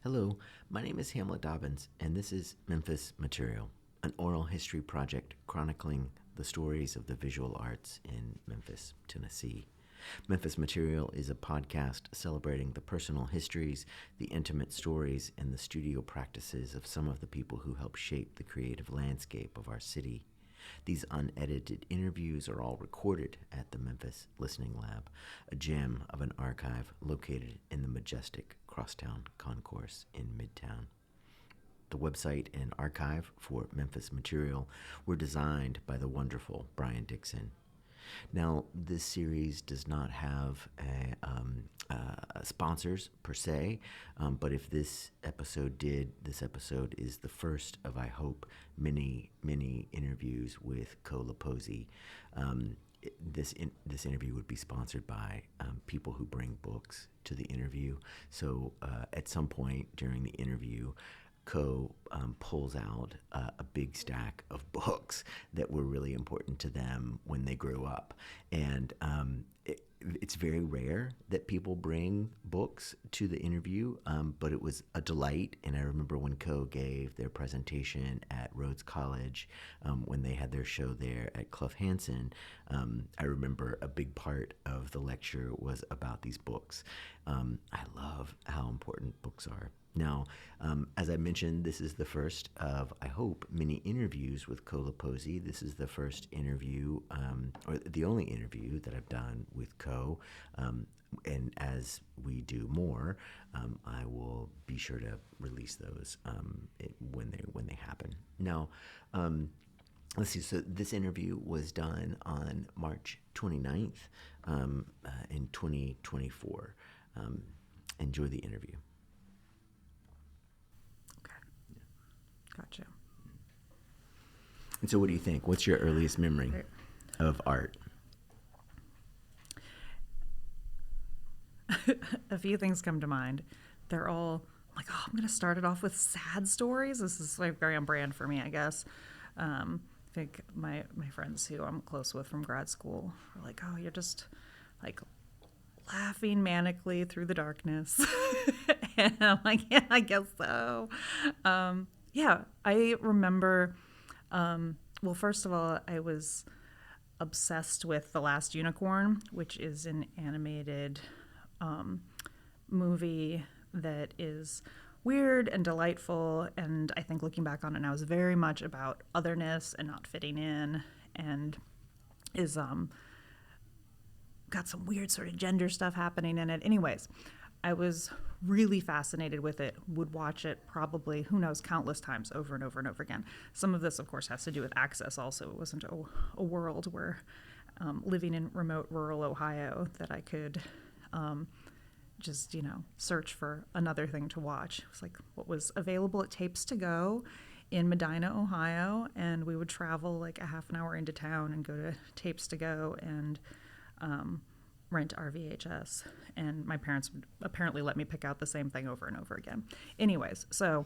Hello, my name is Hamlet Dobbins, and this is Memphis Material, an oral history project chronicling the stories of the visual arts in Memphis, Tennessee. Memphis Material is a podcast celebrating the personal histories, the intimate stories, and the studio practices of some of the people who help shape the creative landscape of our city. These unedited interviews are all recorded at the Memphis Listening Lab, a gem of an archive located in the majestic Crosstown Concourse in Midtown. The website and archive for Memphis Material were designed by the wonderful Brian Dixon. Now, this series does not have sponsors per se, but if this episode did, this episode is the first of, I hope, many interviews with Coe Lapossy. This interview would be sponsored by people who bring books to the interview. So at some point during the interview, Coe pulls out a big stack of books that were really important to them when they grew up. And it's very rare that people bring books to the interview, but it was a delight. And I remember when Coe gave their presentation at Rhodes College, when they had their show there at Clough-Hanson, I remember a big part of the lecture was about these books. I love how important books are. Now, as I mentioned, this is the first of, I hope, many interviews with Coe Lapossy. This is the first interview, or the only interview that I've done with Coe. And as we do more, I will be sure to release those when they happen. Now, let's see. So this interview was done on March 29th in 2024. Enjoy the interview. Gotcha. And so what do you think? What's your earliest memory of art? A few things come to mind. They're all like, oh, I'm going to start it off with sad stories. This is like very on brand for me, I guess. I think my friends who I'm close with from grad school are like, oh, you're just like laughing manically through the darkness. And I'm like, yeah, I guess so. Yeah, I remember, well, first of all, I was obsessed with The Last Unicorn, which is an animated movie that is weird and delightful, and I think looking back on it now is very much about otherness and not fitting in, and is got some weird sort of gender stuff happening in it. Anyways, I was really fascinated with it, would watch it probably, who knows, countless times over and over and over again. Some of this, of course, has to do with access also. It wasn't a world where living in remote rural Ohio that I could just, search for another thing to watch. It was like what was available at Tapes to Go in Medina, Ohio, and we would travel like a half an hour into town and go to Tapes to Go and rent our VHS, and my parents would apparently let me pick out the same thing over and over again. Anyways, so,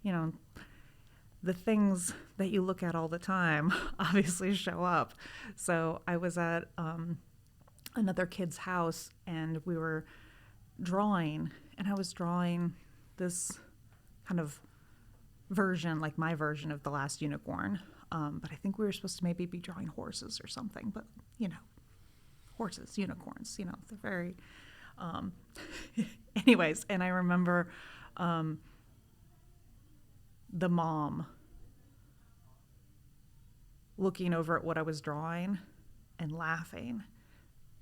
the things that you look at all the time obviously show up. So I was at another kid's house, and we were drawing, and I was drawing this kind of version, like my version of The Last Unicorn. But I think we were supposed to maybe be drawing horses or something, but, horses, unicorns, they're very, anyways, and I remember the mom looking over at what I was drawing and laughing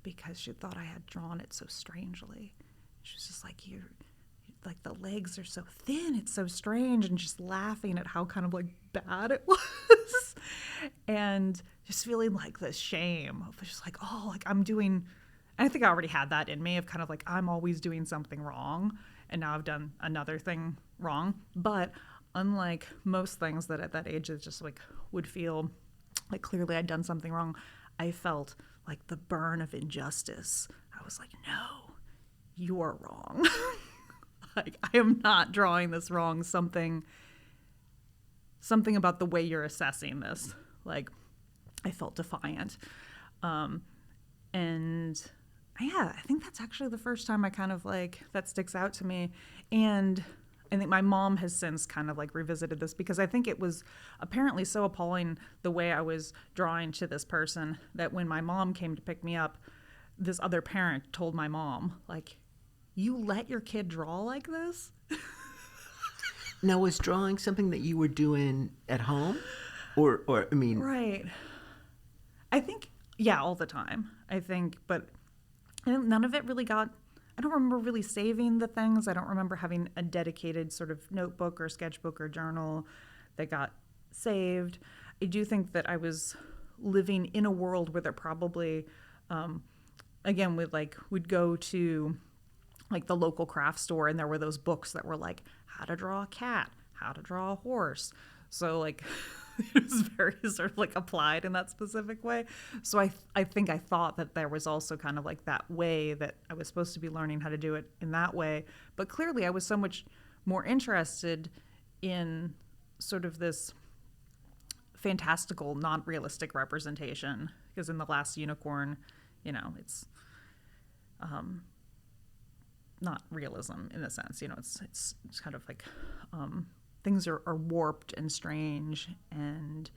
because she thought I had drawn it so strangely. She was just like, like the legs are so thin, it's so strange, and just laughing at how kind of like bad it was. And just feeling like the shame of just like, oh, like I'm doing, I think I already had that in me of kind of like, I'm always doing something wrong, and now I've done another thing wrong. But unlike most things that at that age is just like would feel like clearly I'd done something wrong, I felt like the burn of injustice. I was like, no, you're wrong. Like, I am not drawing this wrong. Something about the way you're assessing this. Like, I felt defiant. And Yeah, I think that's actually the first time I kind of like that sticks out to me. And I think my mom has since kind of like revisited this because I think it was apparently so appalling the way I was drawing to this person that when my mom came to pick me up, this other parent told my mom, like, you let your kid draw like this? Now, was drawing something that you were doing at home? Or I mean, Right. I think, yeah, all the time. I think, but none of it really got. I don't remember really saving the things. I don't remember having a dedicated sort of notebook or sketchbook or journal that got saved. I do think that I was living in a world where there probably, again, we'd go to like the local craft store and there were those books that were like how to draw a cat, how to draw a horse. So like it was very sort of like applied in that specific way. So I think I thought that there was also kind of like that way that I was supposed to be learning how to do it in that way. But clearly I was so much more interested in sort of this fantastical, not realistic representation. Because in The Last Unicorn, it's not realism in the sense, it's kind of like things are warped and strange and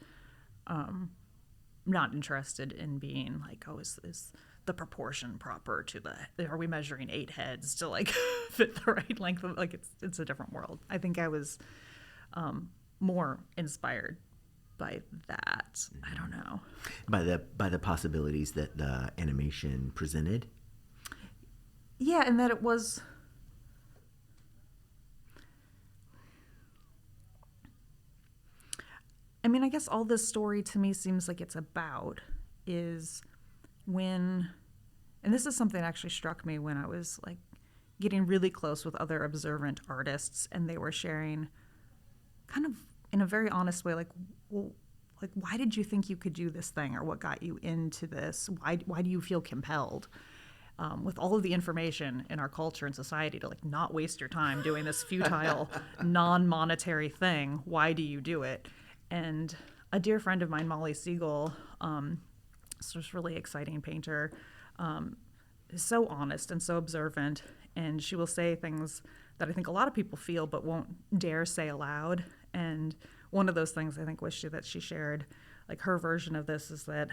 not interested in being like, oh, is the proportion proper to are we measuring 8 heads to like fit the right length of, like it's a different world. I think I was more inspired by that. I don't know. By the possibilities that the animation presented. Yeah, and that it was. I mean, I guess all this story to me seems like it's about is when, and this is something that actually struck me when I was like getting really close with other observant artists, and they were sharing kind of in a very honest way, like, well, like, why did you think you could do this thing, or what got you into this? Why do you feel compelled? With all of the information in our culture and society to like not waste your time doing this futile, non-monetary thing. Why do you do it? And a dear friend of mine, Molly Siegel, this really exciting painter, is so honest and so observant, and she will say things that I think a lot of people feel but won't dare say aloud. And one of those things I think was that she shared, like her version of this is that.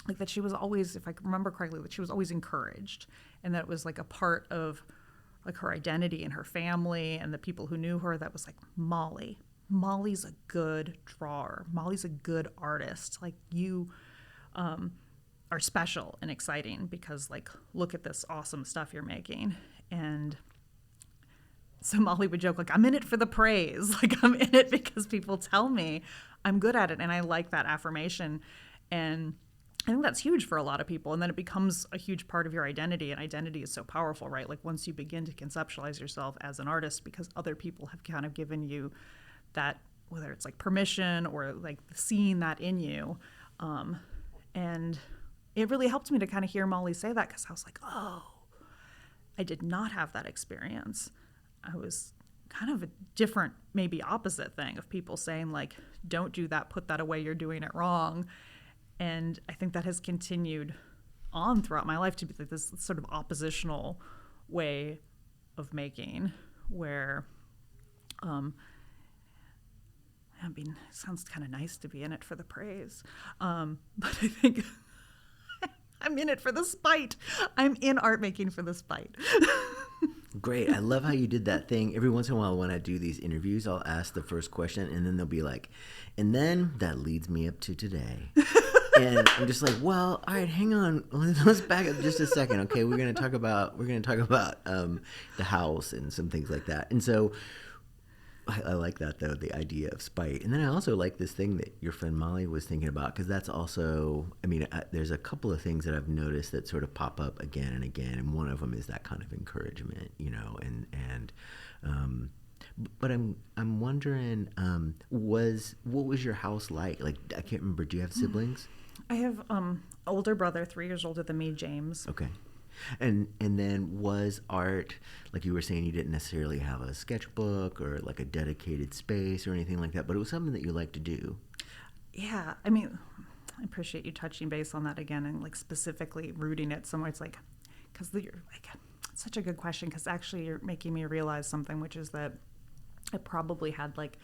Like that she was always, if I remember correctly, that she was always encouraged, and that it was like a part of like her identity and her family and the people who knew her that was like, Molly's a good drawer. Molly's a good artist. Like you are special and exciting because like, look at this awesome stuff you're making. And so Molly would joke like, I'm in it for the praise. Like I'm in it because people tell me I'm good at it. And I like that affirmation. And I think that's huge for a lot of people. And then it becomes a huge part of your identity. And identity is so powerful, right? Like once you begin to conceptualize yourself as an artist because other people have kind of given you that, whether it's like permission or like seeing that in you. And it really helped me to kind of hear Molly say that because I was like, oh, I did not have that experience. I was kind of a different, maybe opposite thing of people saying like, don't do that, put that away, you're doing it wrong. And I think that has continued on throughout my life to be like this sort of oppositional way of making where, I mean, it sounds kind of nice to be in it for the praise. But I think I'm in it for the spite. I'm in art making for the spite. Great. I love how you did that thing. Every once in a while when I do these interviews, I'll ask the first question and then they'll be like, and then that leads me up to today. And I'm just like, well, all right, hang on. Let's back up just a second. Okay, we're gonna talk about the house and some things like that. And so I like that though, the idea of spite. And then I also like this thing that your friend Molly was thinking about because that's also, I mean, there's a couple of things that I've noticed that sort of pop up again and again, and one of them is that kind of encouragement, But I'm wondering, what was your house like? Like I can't remember. Do you have siblings? I have older brother, 3 years older than me, James. Okay. And then was art, like you were saying, you didn't necessarily have a sketchbook or like a dedicated space or anything like that, but it was something that you liked to do. Yeah, I mean, I appreciate you touching base on that again and like specifically rooting it somewhere. It's like, because you're like, it's such a good question, because actually you're making me realize something, which is that I probably had like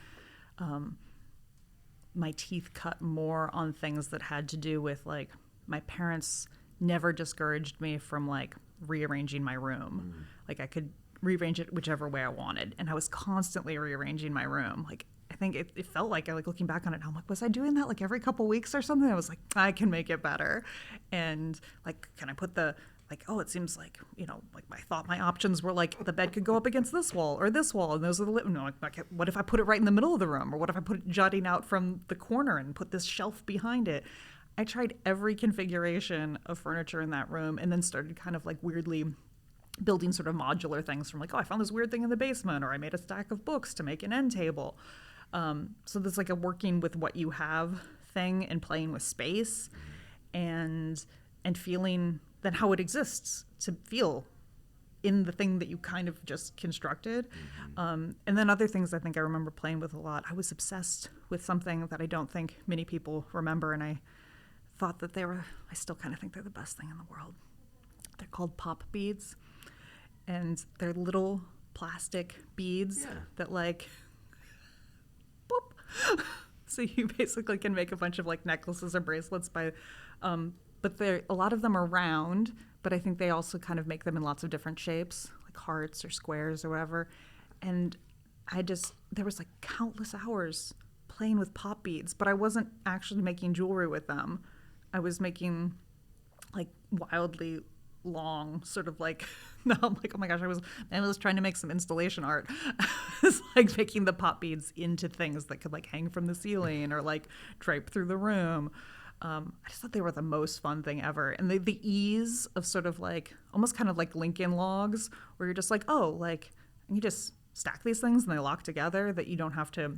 my teeth cut more on things that had to do with like my parents never discouraged me from like rearranging my room. Like I could rearrange it whichever way I wanted, and I was constantly rearranging my room. Like I think it felt like, I like looking back on it, I'm like, was I doing that like every couple weeks or something? I was like, I can make it better. And like, can I put the, like, oh, it seems like, you know, like I thought my options were like the bed could go up against this wall or this wall, and those are the like what if I put it right in the middle of the room, or what if I put it jutting out from the corner and put this shelf behind it? I tried every configuration of furniture in that room, and then started kind of like weirdly building sort of modular things from like, oh, I found this weird thing in the basement, or I made a stack of books to make an end table. So there's like a working with what you have thing, and playing with space, and feeling then how it exists to feel in the thing that you kind of just constructed. And then other things I think I remember playing with a lot. I was obsessed with something that I don't think many people remember, and I thought that I still kind of think they're the best thing in the world. They're called pop beads, and they're little plastic beads that like, boop. So you basically can make a bunch of like necklaces or bracelets by, but a lot of them are round, but I think they also kind of make them in lots of different shapes, like hearts or squares or whatever. And there was like countless hours playing with pop beads, but I wasn't actually making jewelry with them. I was making like wildly long sort of like, now I'm like, oh my gosh, I was trying to make some installation art. It's like making the pop beads into things that could like hang from the ceiling or like drape through the room. I just thought they were the most fun thing ever. And the ease of sort of like, almost kind of like Lincoln logs, where you're just like, oh, like, you just stack these things and they lock together, that you don't have to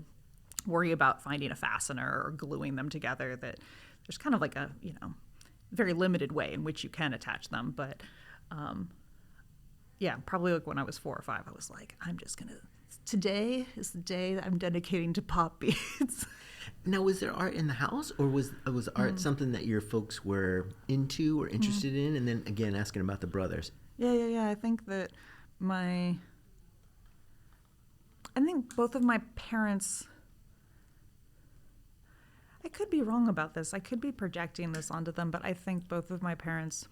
worry about finding a fastener or gluing them together, that there's kind of like a, you know, very limited way in which you can attach them. But yeah, probably like when I was 4 or 5, I was like, today is the day that I'm dedicating to pop beads. Now, was there art in the house, or was art something that your folks were into or interested in? And then again, asking about the brothers. Yeah. I think that both of my parents, I could be wrong about this. I could be projecting this onto them, but I think both of my parents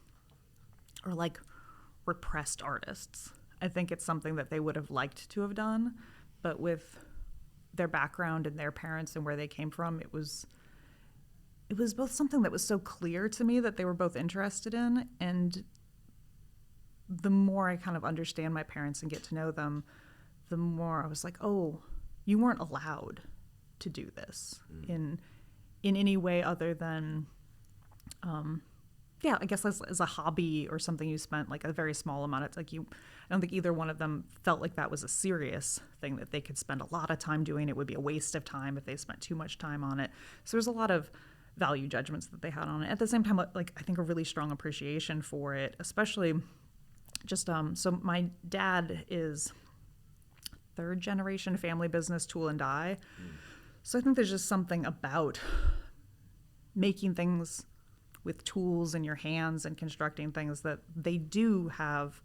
are like repressed artists. I think it's something that they would have liked to have done, but with their background and their parents and where they came from, it was both something that was so clear to me that they were both interested in. And the more I kind of understand my parents and get to know them, the more I was like, oh, you weren't allowed to do this in any way other than, I guess as a hobby or something you spent like a very small amount. It's like I don't think either one of them felt like that was a serious thing that they could spend a lot of time doing. It would be a waste of time if they spent too much time on it. So there's a lot of value judgments that they had on it. At the same time, like I think a really strong appreciation for it, especially just, so my dad is 3rd generation family business, tool and die. So I think there's just something about making things with tools in your hands and constructing things that they do have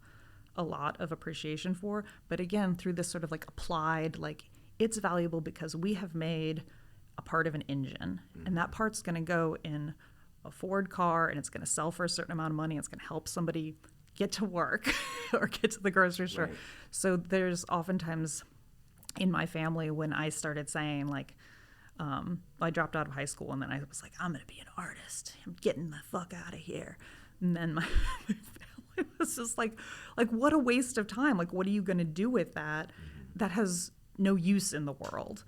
a lot of appreciation for. But again, through this sort of like applied, like it's valuable because we have made a part of an engine, and that part's going to go in a Ford car, and it's going to sell for a certain amount of money. It's going to help somebody get to work or get to the grocery store. Right. So there's oftentimes in my family when I started saying like, I dropped out of high school, and then I was like, I'm going to be an artist. I'm getting the fuck out of here. And then my family was just like, what a waste of time. Like, what are you going to do with that? That has no use in the world.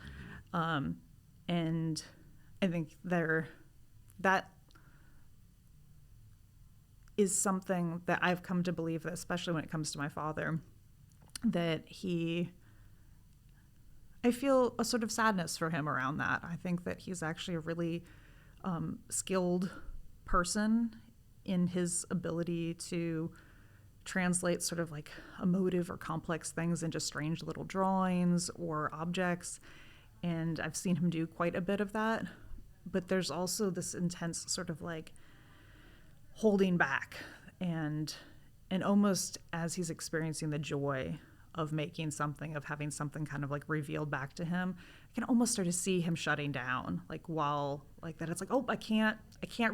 And I think that is something that I've come to believe, that especially when it comes to my father, that I feel a sort of sadness for him around that. I think that he's actually a really skilled person in his ability to translate sort of like emotive or complex things into strange little drawings or objects. And I've seen him do quite a bit of that. but there's also this intense sort of like holding back, and almost as he's experiencing the joy of making something, of having something kind of like revealed back to him, I can almost start to see him shutting down, like while like that. It's like, oh, I can't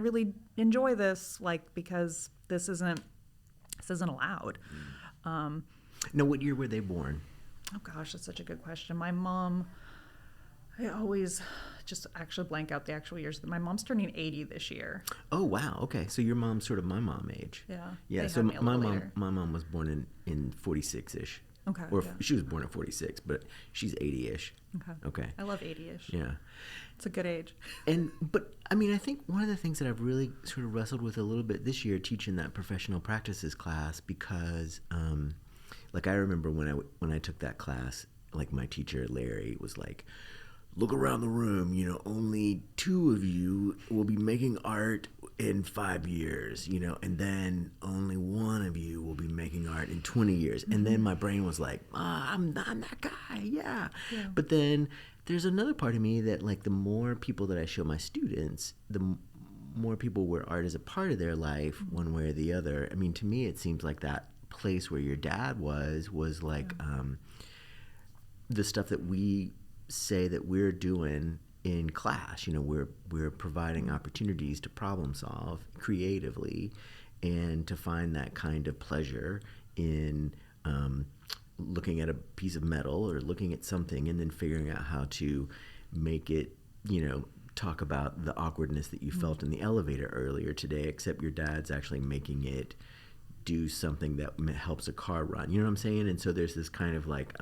really enjoy this, like, because this isn't allowed. Now, what year were they born? Oh gosh, that's such a good question. My mom, I always just actually blank out the actual years. My mom's turning 80 this year. Oh wow, okay. So your mom's sort of my mom age. Yeah. Yeah. So my mom was born in 46-ish. Okay. Or she was born in 46, but she's 80-ish. Okay. I love 80-ish. Yeah. It's a good age. But I mean, I think one of the things that I've really sort of wrestled with a little bit this year teaching that professional practices class, because like I remember when I took that class, like my teacher Larry was like, look around the room, only 2 of you will be making art in 5 years, and then only 1 of you will be making art in 20 years. Mm-hmm. And then my brain was like, I'm that guy, yeah. But then there's another part of me that, like, the more people that I show my students, the more people where art is a part of their life, one way or the other. I mean, to me, it seems like that place where your dad was like the stuff that we say that we're doing in class. We're providing opportunities to problem solve creatively and to find that kind of pleasure in looking at a piece of metal or looking at something and then figuring out how to make it, talk about the awkwardness that you felt in the elevator earlier today, except your dad's actually making it do something that helps a car run. You know what I'm saying? And so there's this kind of like,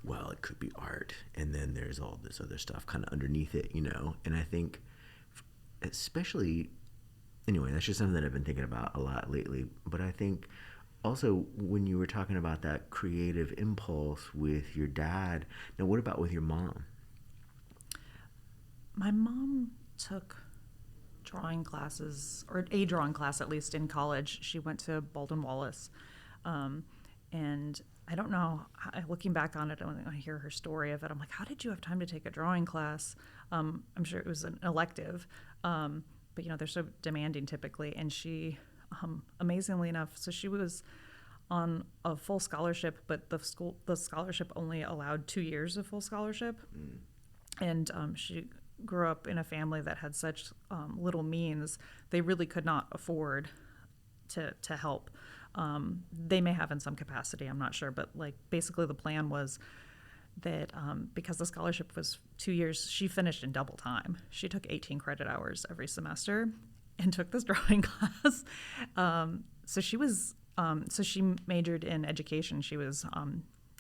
well, it could be art, and then there's all this other stuff kind of underneath it, And I think, especially, anyway, that's just something that I've been thinking about a lot lately. But I think also when you were talking about that creative impulse with your dad, now what about with your mom? My mom took drawing classes, or a drawing class at least, in college. She went to Baldwin Wallace, and I don't know, looking back on it, when I hear her story of it, I'm like, how did you have time to take a drawing class? I'm sure it was an elective, but they're so demanding typically. And she, amazingly enough, so she was on a full scholarship, but the scholarship only allowed 2 years of full scholarship. And she grew up in a family that had such little means, they really could not afford to help. They may have in some capacity, I'm not sure, but like basically the plan was that because the scholarship was 2 years, she finished in double time. She took 18 credit hours every semester and took this drawing class. So she majored in education. She was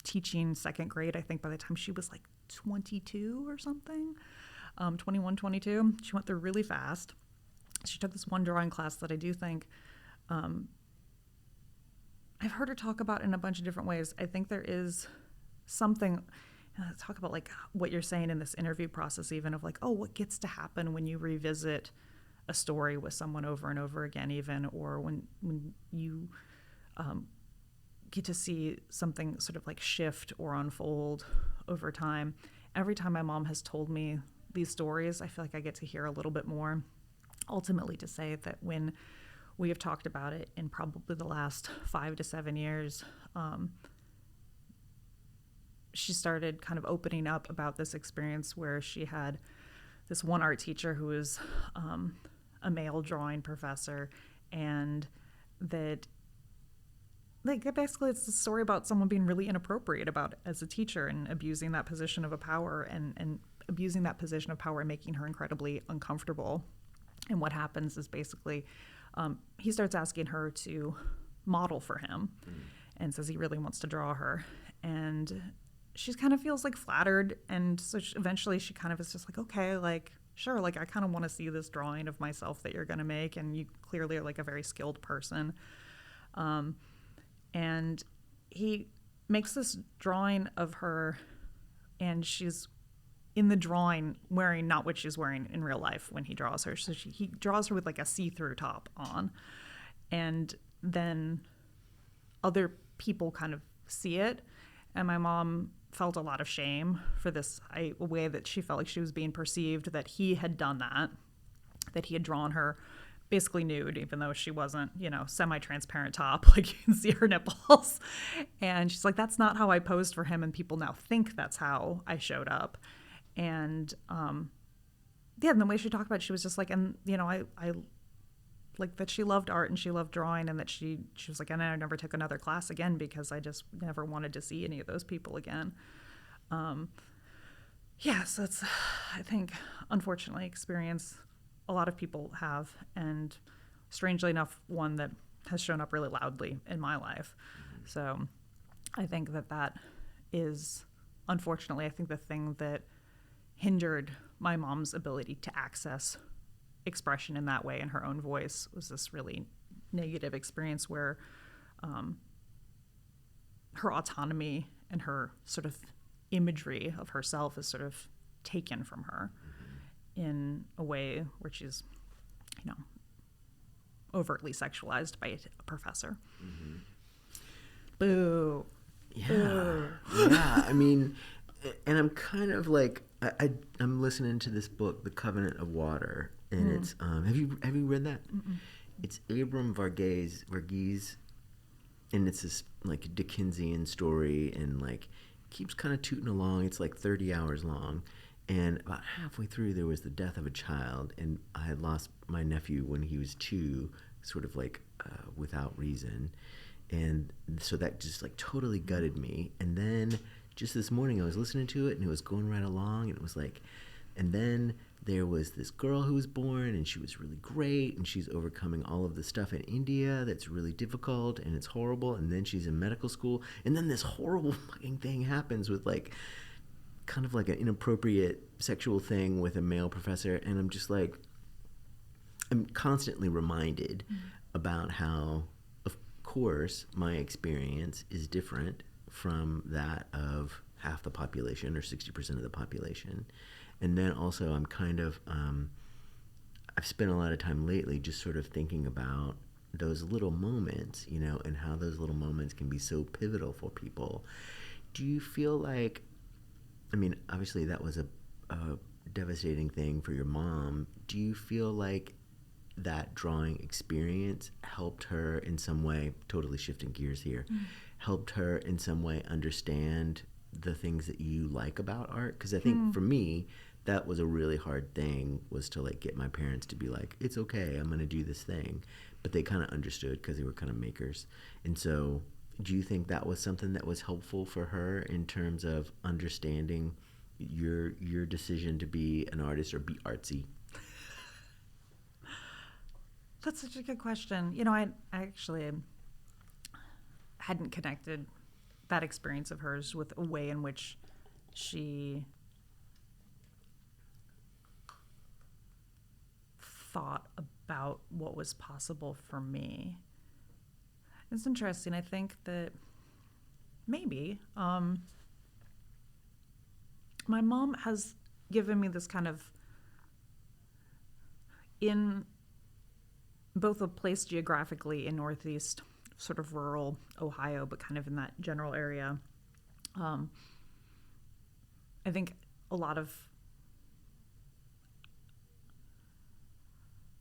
teaching 2nd grade, I think, by the time she was like 22 or something, 21, 22. She went through really fast. She took this one drawing class that I do think I've heard her talk about in a bunch of different ways. I think there is something, talk about like what you're saying in this interview process, even of like, oh, what gets to happen when you revisit a story with someone over and over again, even, or when you get to see something sort of like shift or unfold over time. Every time my mom has told me these stories, I feel like I get to hear a little bit more, ultimately to say that when we have talked about it in probably the last 5 to 7 years, she started kind of opening up about this experience where she had this one art teacher who was a male drawing professor, and that like basically it's a story about someone being really inappropriate about as a teacher and abusing that position of a power and abusing that position of power and making her incredibly uncomfortable. And what happens is basically he starts asking her to model for him and says he really wants to draw her. And she kind of feels like flattered. And so eventually she kind of is just like, okay, like, sure, like I kind of want to see this drawing of myself that you're going to make. And you clearly are like a very skilled person. And he makes this drawing of her, and she's in the drawing wearing not what she's wearing in real life when he draws her. So he draws her with like a see-through top on. And then other people kind of see it. And my mom felt a lot of shame for this way that she felt like she was being perceived, that he had done that he had drawn her basically nude, even though she wasn't, semi-transparent top, like you can see her nipples. And she's like, that's not how I posed for him, and people now think that's how I showed up. And and the way she talked about it, she was just like, and I like that she loved art and she loved drawing, and that she was like, and I never took another class again because I just never wanted to see any of those people again. So that's, I think, unfortunately, experience a lot of people have, and strangely enough, one that has shown up really loudly in my life. So I think that is, unfortunately, I think the thing that hindered my mom's ability to access expression in that way in her own voice was this really negative experience where her autonomy and her sort of imagery of herself is sort of taken from her in a way where she's, overtly sexualized by a professor. Boo. Yeah. Boo. Yeah. I mean, and I'm kind of like, I'm listening to this book, The Covenant of Water, and it's have you read that? Mm-mm. It's Abram Varghese, and it's this like Dickensian story, and like keeps kind of tooting along. It's like 30 hours long, and about halfway through there was the death of a child, and I had lost my nephew when he was 2, sort of like without reason, and so that just like totally gutted me. And then just this morning I was listening to it, and it was going right along, and it was like, and then there was this girl who was born, and she was really great, and she's overcoming all of the stuff in India that's really difficult, and it's horrible, and then she's in medical school, and then this horrible fucking thing happens with like kind of like an inappropriate sexual thing with a male professor, and I'm just like, I'm constantly reminded about how, of course, my experience is different from that of half the population or 60% of the population. And then also I'm kind of, I've spent a lot of time lately just sort of thinking about those little moments, and how those little moments can be so pivotal for people. Do you feel like, I mean, obviously that was a devastating thing for your mom. Do you feel like that drawing experience helped her in some way, totally shifting gears here, helped her in some way understand the things that you like about art? Because I think for me, that was a really hard thing, was to like get my parents to be like, it's okay, I'm going to do this thing. But they kind of understood because they were kind of makers. And so do you think that was something that was helpful for her in terms of understanding your decision to be an artist or be artsy? That's such a good question. I actually hadn't connected that experience of hers with a way in which she thought about what was possible for me. It's interesting. I think that maybe my mom has given me this kind of, in both a place geographically in Northeast, sort of rural Ohio, but kind of in that general area. I think a lot of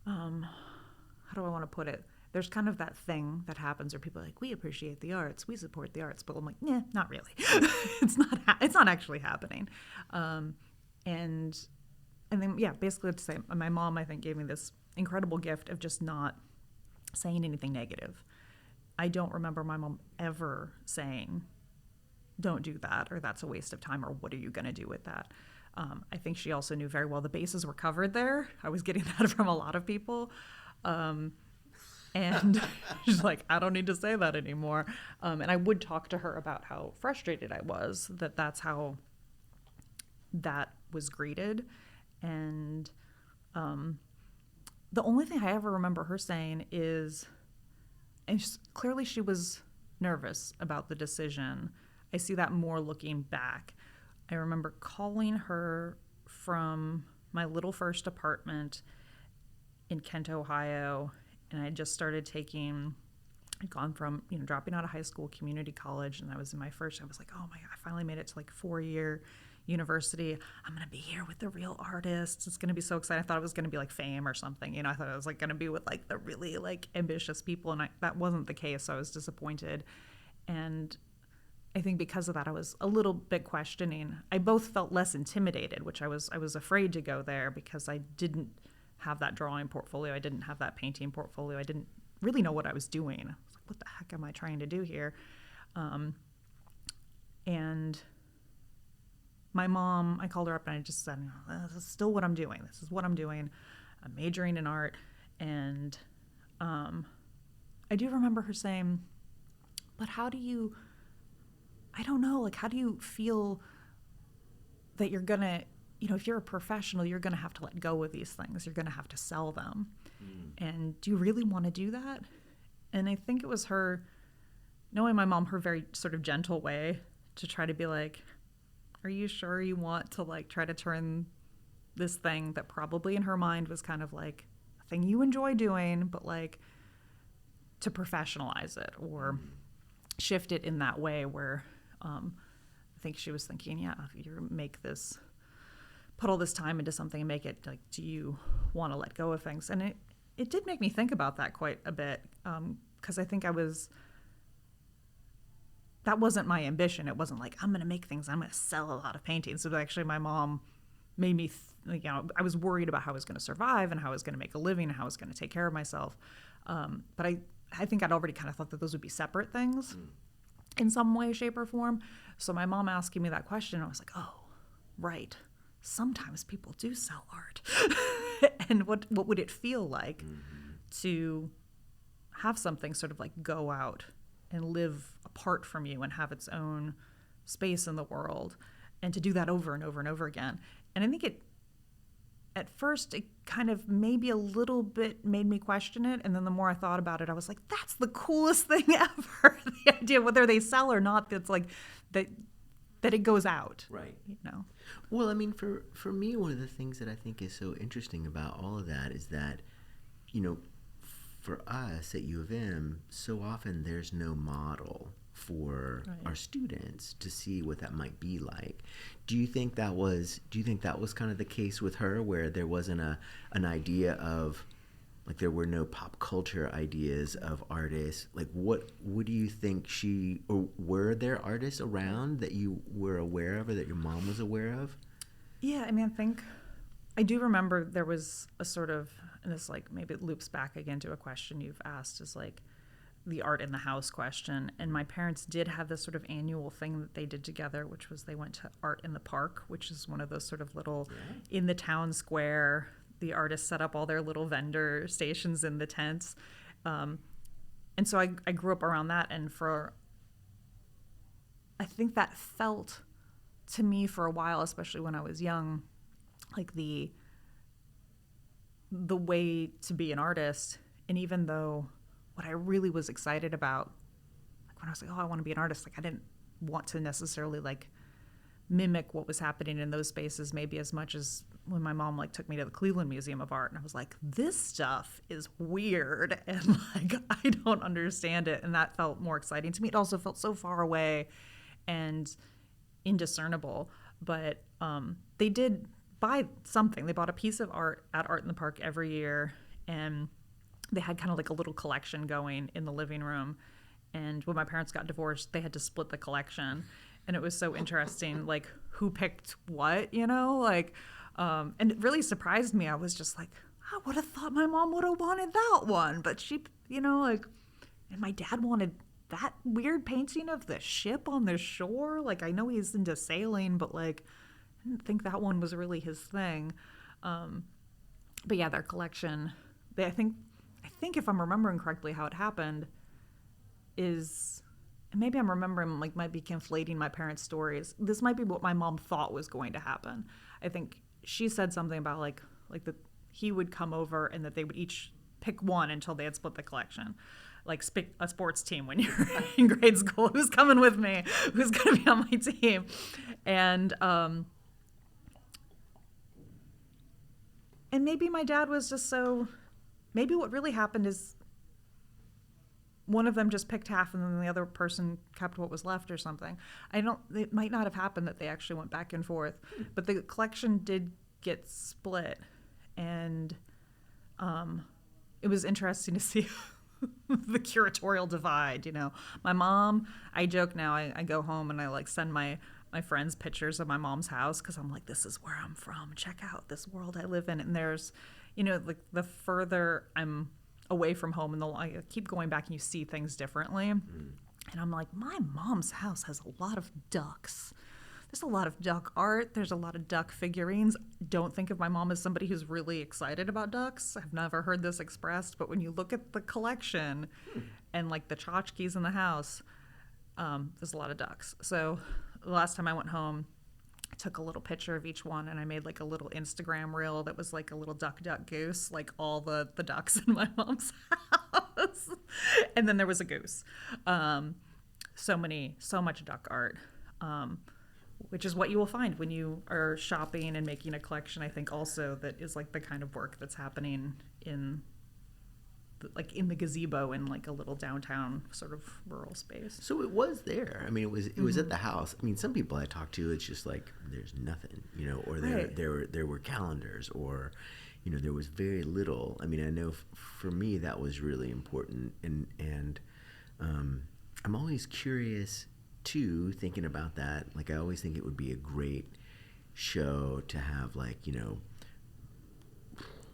how do I want to put it? There's kind of that thing that happens where people are like, we appreciate the arts, we support the arts, but I'm like, nah, not really. It's not actually happening. And then, yeah, basically to say, my mom, I think, gave me this incredible gift of just not saying anything negative. I don't remember my mom ever saying, don't do that, or that's a waste of time, or what are you going to do with that? I think she also knew very well the bases were covered there. I was getting that from a lot of people. And she's like, I don't need to say that anymore. And I would talk to her about how frustrated I was that that's how that was greeted. And the only thing I ever remember her saying is, and clearly she was nervous about the decision. I see that more looking back. I remember calling her from my little first apartment in Kent, Ohio, and I had just started taking I'd gone from, dropping out of high school, community college, and I was in I was like, oh my God, I finally made it to like 4-year university. I'm going to be here with the real artists. It's going to be so exciting. I thought it was going to be like fame or something. I thought I was like going to be with like the really like ambitious people. And that wasn't the case. So I was disappointed. And I think because of that, I was a little bit questioning. I both felt less intimidated, which I was afraid to go there because I didn't have that drawing portfolio. I didn't have that painting portfolio. I didn't really know what I was doing. I was like, what the heck am I trying to do here? And my mom, I called her up and I just said, this is still what I'm doing. This is what I'm doing. I'm majoring in art. And I do remember her saying, but how do you, I don't know, like, how do you feel that you're going to, if you're a professional, you're going to have to let go of these things. You're going to have to sell them. And do you really want to do that? And I think it was her, knowing my mom, her very sort of gentle way to try to be like, are you sure you want to like try to turn this thing that probably in her mind was kind of like a thing you enjoy doing, but like to professionalize it or shift it in that way where I think she was thinking, yeah, if you make this, put all this time into something and make it like, do you want to let go of things? And it did make me think about that quite a bit because I think that wasn't my ambition. It wasn't like, I'm going to make things, I'm going to sell a lot of paintings. So actually my mom made me, I was worried about how I was going to survive and how I was going to make a living and how I was going to take care of myself. But I think I'd already kind of thought that those would be separate things in some way, shape, or form. So my mom asking me that question, I was like, oh, right. Sometimes people do sell art. And what would it feel like to have something sort of like go out and live apart from you and have its own space in the world, and to do that over and over and over again. And I think at first it kind of maybe a little bit made me question it. And then the more I thought about it, I was like, that's the coolest thing ever. The idea, whether they sell or not, that's like that it goes out. Right. Well, I mean, for me, one of the things that I think is so interesting about all of that is that, for us at U of M, so often there's no model for our students to see what that might be like. Do you think that was kind of the case with her, where there wasn't an idea of, like, there were no pop culture ideas of artists? Like, what do you think or were there artists around that you were aware of or that your mom was aware of? Yeah, I mean, I do remember there was a sort of, and this like maybe it loops back again to a question you've asked, is like the art in the house question. And my parents did have this sort of annual thing that they did together, which was they went to Art in the Park, which is one of those sort of little in the town square. The artists set up all their little vendor stations in the tents. And so I grew up around that. And I think that felt to me for a while, especially when I was young, like the way to be an artist. And even though what I really was excited about, like when I was like, oh, I want to be an artist, like I didn't want to necessarily like mimic what was happening in those spaces maybe as much as when my mom like took me to the Cleveland Museum of Art, and I was like, this stuff is weird and like I don't understand it. And that felt more exciting to me. It also felt so far away and indiscernible. But they did buy something. They bought a piece of art at Art in the Park every year, and they had kind of like a little collection going in the living room. And when my parents got divorced, they had to split the collection. And it was so interesting, like who picked what, like, and it really surprised me. I was just like, I would have thought my mom would have wanted that one, but she, like, and my dad wanted that weird painting of the ship on the shore. Like, I know he's into sailing, but like, I didn't think that one was really his thing. But yeah, their collection, I think if I'm remembering correctly how it happened is, and maybe I'm remembering, like, might be conflating my parents' stories. This might be what my mom thought was going to happen. I think she said something about like that he would come over and that they would each pick one until they had split the collection. Like a sports team when you're in grade school. Who's coming with me? Who's going to be on my team? And maybe my dad was just so, maybe what really happened is one of them just picked half and then the other person kept what was left or something. It might not have happened that they actually went back and forth, but the collection did get split. And it was interesting to see the curatorial divide, My mom, I joke now, I go home and I like send my friends pictures of my mom's house because I'm like, this is where I'm from. Check out this world I live in. And there's, like the further I'm away from home and I keep going back and you see things differently. And I'm like, my mom's house has a lot of ducks. There's a lot of duck art. There's a lot of duck figurines. Don't think of my mom as somebody who's really excited about ducks. I've never heard this expressed, but when you look at the collection and like the tchotchkes in the house, there's a lot of ducks. So the last time I went home, I took a little picture of each one and I made like a little Instagram reel that was like a little duck goose, like all the ducks in my mom's house. And then there was a goose. So much duck art. Which is what you will find when you are shopping and making a collection. I think also that is like the kind of work that's happening in the gazebo in like a little downtown sort of rural space. So it was there. I mean, it was at the house. I mean, some people I talked to, it's just like there's nothing, or there were calendars, or there was very little. I mean, I know for me that was really important, and I'm always curious too, thinking about that. Like, I always think it would be a great show to have, like,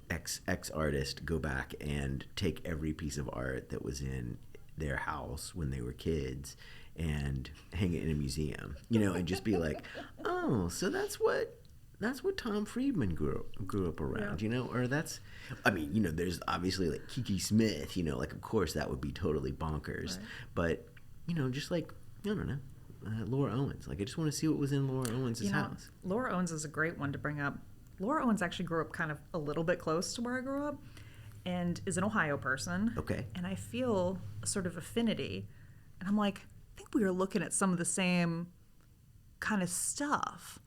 X artist go back and take every piece of art that was in their house when they were kids and hang it in a museum, and just be like, oh, so that's what Tom Friedman grew up around, or that's, I mean, there's obviously like Kiki Smith, like, of course that would be totally bonkers, right. But, just like, I don't know, Laura Owens. Like, I just want to see what was in Laura Owens' house. Laura Owens is a great one to bring up. Laura Owens actually grew up kind of a little bit close to where I grew up and is an Ohio person. Okay. And I feel a sort of affinity. And I'm like, I think we were looking at some of the same kind of stuff,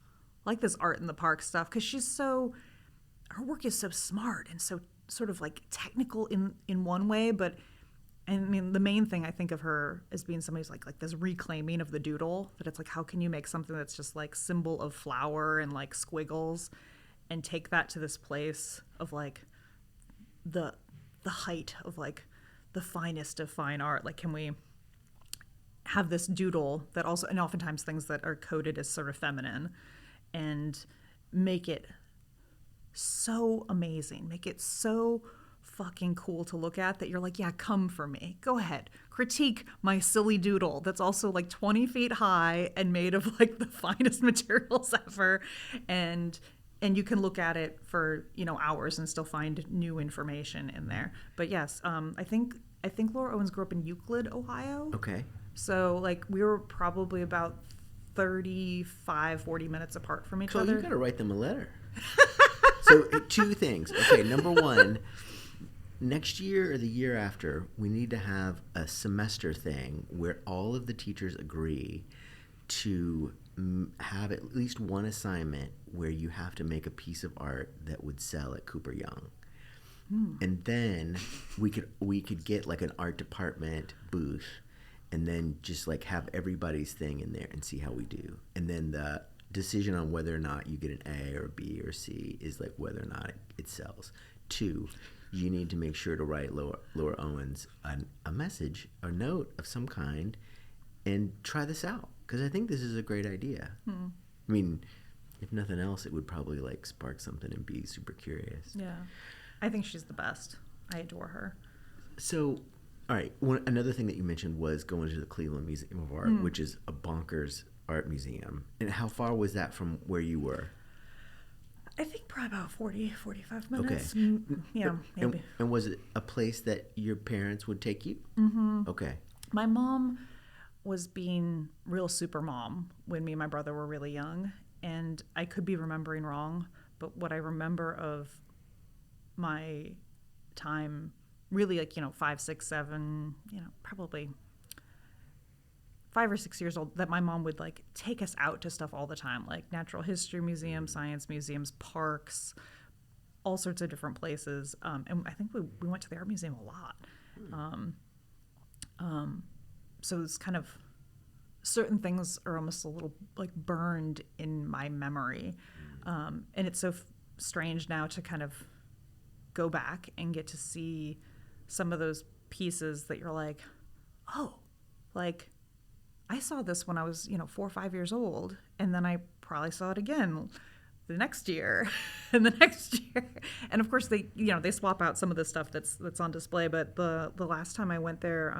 like this art in the park stuff, because her work is so smart and so sort of like technical in one way, but I mean, the main thing I think of her as being somebody who's like this reclaiming of the doodle, that it's like, how can you make something that's just like symbol of flower and like squiggles and take that to this place of like the height of like the finest of fine art? Like, can we have this doodle that also, and oftentimes things that are coded as sort of feminine, and make it so amazing, make it so fucking cool to look at that you're like, yeah, come for me. Go ahead. Critique my silly doodle that's also like 20 feet high and made of like the finest materials ever. And you can look at it for, hours and still find new information in there. But yes, I think Laura Owens grew up in Euclid, Ohio. Okay. So like we were probably about 35, 40 minutes apart from each other. You got to write them a letter. So two things. Okay, number one, next year or the year after, we need to have a semester thing where all of the teachers agree to have at least one assignment where you have to make a piece of art that would sell at Cooper Young. And then we could get like an art department booth and then just like have everybody's thing in there and see how we do. And then the decision on whether or not you get an A or B or C is like whether or not it sells. 2, you need to make sure to write Laura Owens a message, a note of some kind, and try this out, because I think this is a great idea. I mean, if nothing else, it would probably like spark something and be super curious. Yeah, I think she's the best. I adore her. So, all right, another thing that you mentioned was going to the Cleveland Museum of Art, which is a bonkers art museum. And how far was that from where you were? I think probably about 40, 45 minutes. Okay. Yeah, maybe. And was it a place that your parents would take you? Mm-hmm. Okay. My mom was being real super mom when me and my brother were really young. And I could be remembering wrong, but what I remember of my time, really like, 5, 6, 7, probably 5 or 6 years old, that my mom would like take us out to stuff all the time, like natural history museums, science museums, parks, all sorts of different places. And I think we went to the art museum a lot. So it's kind of, certain things are almost a little like burned in my memory. And it's so strange now to kind of go back and get to see some of those pieces that you're like, oh, like I saw this when I was, 4 or 5 years old, and then I probably saw it again the next year and the next year. And of course they swap out some of the stuff that's on display. But the last time I went there,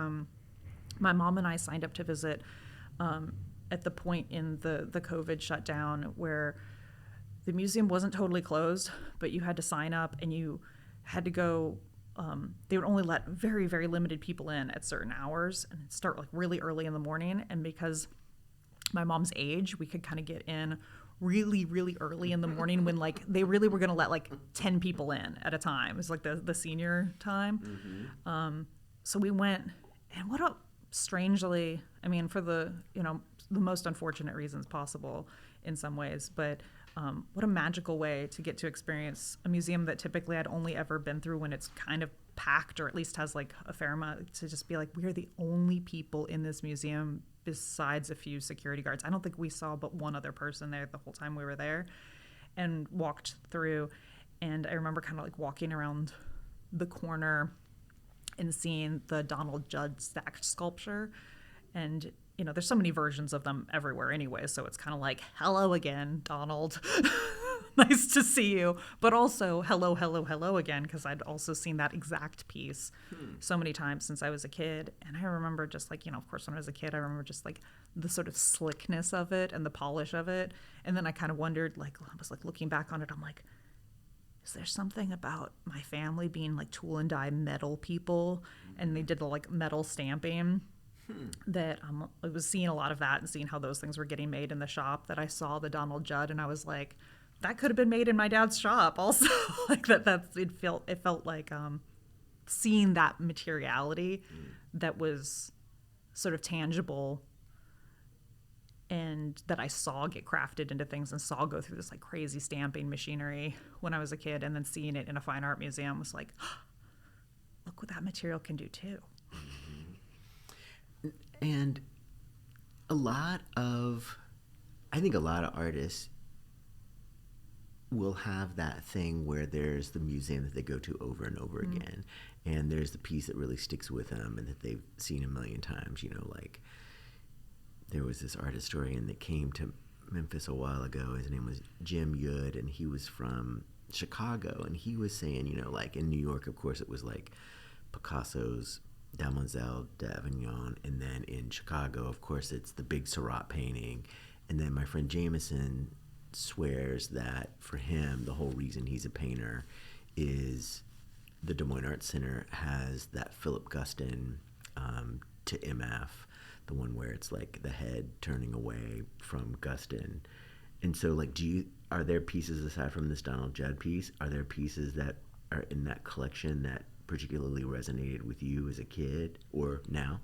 my mom and I signed up to visit at the point in the COVID shutdown where the museum wasn't totally closed, but you had to sign up and you had to go. They would only let very, very limited people in at certain hours and start like really early in the morning. And because my mom's age, we could kind of get in really, really early in the morning when like they really were going to let like 10 people in at a time. It was like the senior time. So we went, and what a strangely, I mean, for the most unfortunate reasons possible in some ways, but what a magical way to get to experience a museum that typically I'd only ever been through when it's kind of packed, or at least has like a fair amount, to just be like, we are the only people in this museum besides a few security guards. I don't think we saw but one other person there the whole time we were there, and walked through. And I remember kind of like walking around the corner and seeing the Donald Judd stacked sculpture. And there's so many versions of them everywhere anyway, so it's kind of like, hello again, Donald. Nice to see you. But also, hello, hello, hello again, because I'd also seen that exact piece so many times since I was a kid. And I remember just like, of course, when I was a kid, I remember just like the sort of slickness of it and the polish of it. And then I kind of wondered, like, I was like looking back on it, I'm like, is there something about my family being like tool and die metal people? And they did the like metal stamping. That I was seeing a lot of that and seeing how those things were getting made in the shop, that I saw the Donald Judd and I was like, that could have been made in my dad's shop also. Like it felt like seeing that materiality that was sort of tangible and that I saw get crafted into things and saw go through this like crazy stamping machinery when I was a kid, and then seeing it in a fine art museum was like, oh, look what that material can do too. And I think a lot of artists will have that thing where there's the museum that they go to over and over again, and there's the piece that really sticks with them and that they've seen a million times. Like there was this art historian that came to Memphis a while ago. His name was Jim Yud, and he was from Chicago, and he was saying, like in New York, of course, it was like Picasso's Demoiselle d'Avignon, and then in Chicago, of course, it's the big Seurat painting. And then my friend Jameson swears that for him, the whole reason he's a painter is the Des Moines Arts Center has that Philip Guston to MF, the one where it's like the head turning away from Guston. And so, like, are there pieces aside from this Donald Judd piece? Are there pieces that are in that collection that particularly resonated with you as a kid or now?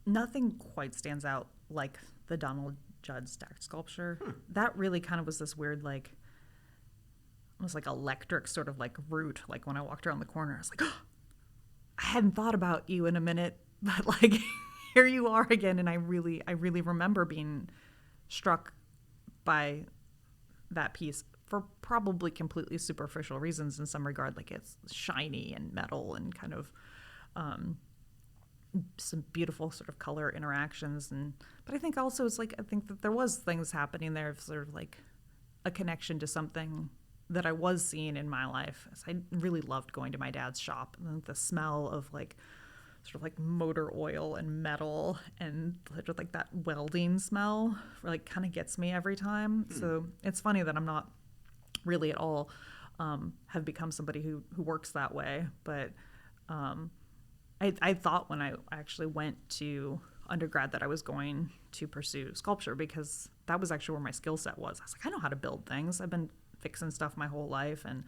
Nothing quite stands out like the Donald Judd stacked sculpture. That really kind of was this weird, like, almost like electric sort of like route. Like when I walked around the corner, I was like, oh, I hadn't thought about you in a minute, but like here you are again. And I really remember being struck by that piece for probably completely superficial reasons in some regard. Like it's shiny and metal and kind of some beautiful sort of color interactions. But I think also it's like, I think that there was things happening there, sort of like a connection to something that I was seeing in my life. So I really loved going to my dad's shop, and the smell of like sort of like motor oil and metal and sort of like that welding smell like kind of gets me every time. So it's funny that I'm not really at all have become somebody who works that way. But I thought when I actually went to undergrad that I was going to pursue sculpture, because that was actually where my skill set was. I was like, I know how to build things. I've been fixing stuff my whole life. And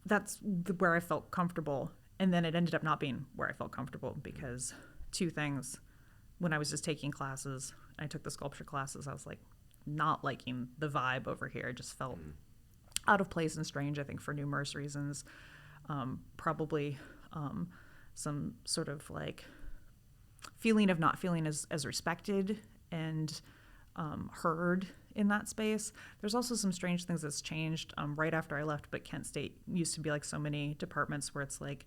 that's where I felt comfortable. And then it ended up not being where I felt comfortable, because two things. When I was just taking classes, I took the sculpture classes, I was like not liking the vibe over here. It just felt out of place and strange, I think, for numerous reasons. probably some sort of like feeling of not feeling as respected and heard in that space. There's also some strange things that's changed right after I left, but Kent State used to be like so many departments where it's like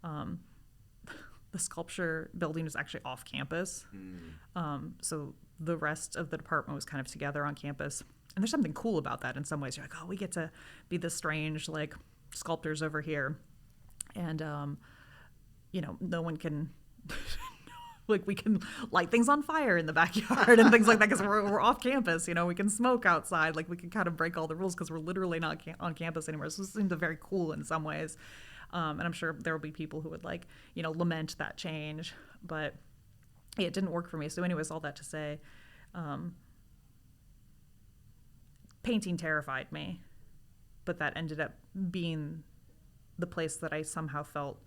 the sculpture building was actually off campus. So the rest of the department was kind of together on campus. And there's something cool about that in some ways. You're like, oh, we get to be the strange, like, sculptors over here. And, no one can, like, we can light things on fire in the backyard and things like that because we're off campus. We can smoke outside. Like, we can kind of break all the rules because we're literally not on campus anymore. So it seems very cool in some ways. And I'm sure there will be people who would, like, lament that change. But it didn't work for me. So anyways, all that to say, painting terrified me, but that ended up being the place that I somehow felt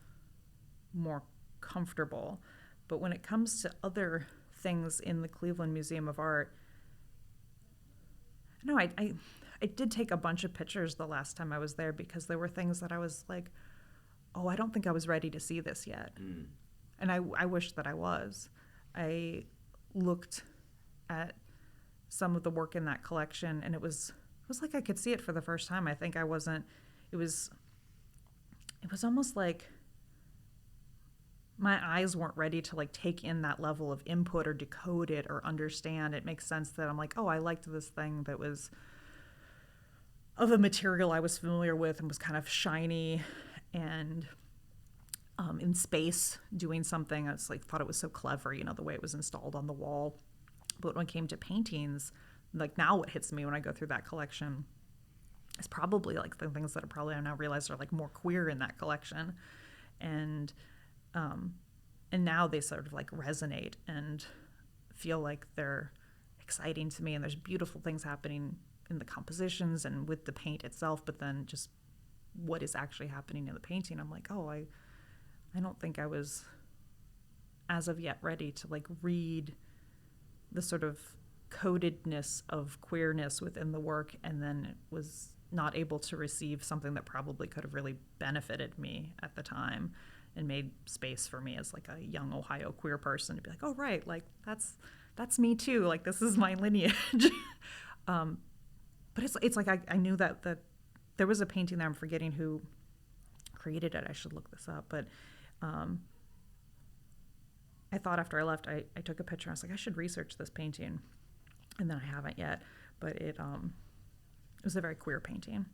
more comfortable. But when it comes to other things in the Cleveland Museum of Art, no, I did take a bunch of pictures the last time I was there because there were things that I was like, oh, I don't think I was ready to see this yet. And I wish that I was. I looked at some of the work in that collection, and it was like I could see it for the first time. I think I wasn't. It was almost like my eyes weren't ready to like take in that level of input or decode it or understand. It makes sense that I'm like, oh, I liked this thing that was of a material I was familiar with and was kind of shiny and in space doing something. I was like, thought it was so clever, the way it was installed on the wall. But when it came to paintings, like now what hits me when I go through that collection is probably like the things that I now realize are like more queer in that collection. And now they sort of like resonate and feel like they're exciting to me. And there's beautiful things happening in the compositions and with the paint itself, but then just what is actually happening in the painting. I'm like, oh, I don't think I was as of yet ready to like read the sort of codedness of queerness within the work, and then was not able to receive something that probably could have really benefited me at the time and made space for me as like a young Ohio queer person to be like, oh, right, like that's me too. Like this is my lineage. But it's like I knew that there was a painting there. I'm forgetting who created it. I should look this up. But I thought after I left, I took a picture. I was like, I should research this painting. And then I haven't yet. But it was a very queer painting.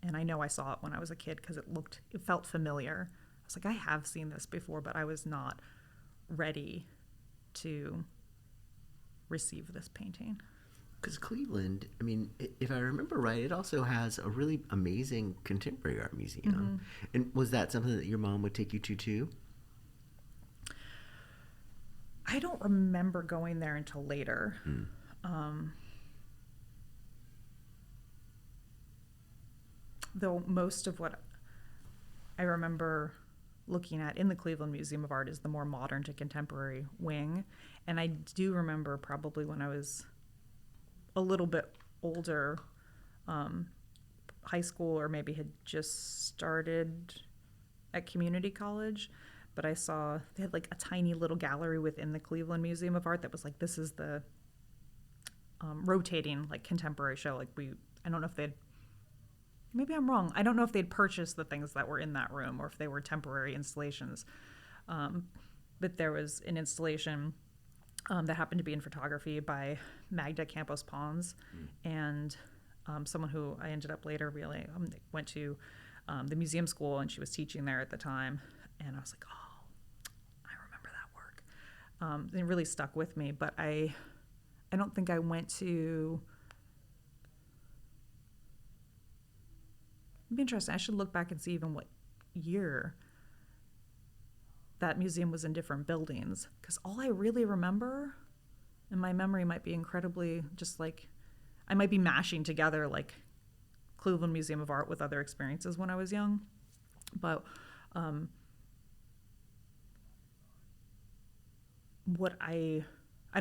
And I know I saw it when I was a kid because it felt familiar. I was like, I have seen this before, but I was not ready to receive this painting. Because Cleveland, I mean, if I remember right, it also has a really amazing contemporary art museum. And was that something that your mom would take you to too? I don't remember going there until later. Though most of what I remember looking at in the Cleveland Museum of Art is the more modern to contemporary wing. And I do remember probably when I was a little bit older, high school, or maybe had just started at community college, but I saw they had like a tiny little gallery within the Cleveland Museum of Art that was like, this is the rotating like contemporary show. Like I don't know if maybe I'm wrong. I don't know if they'd purchased the things that were in that room or if they were temporary installations. But there was an installation that happened to be in photography by Magda Campos Pons, and someone who I ended up later really went to the museum school, and she was teaching there at the time. And I was like, oh, I remember that work. It really stuck with me, but I don't think I went to... It'd be interesting. I should look back and see even what year that museum was in different buildings, because all I really remember, and my memory might be incredibly just like, I might be mashing together like Cleveland Museum of Art with other experiences when I was young, but I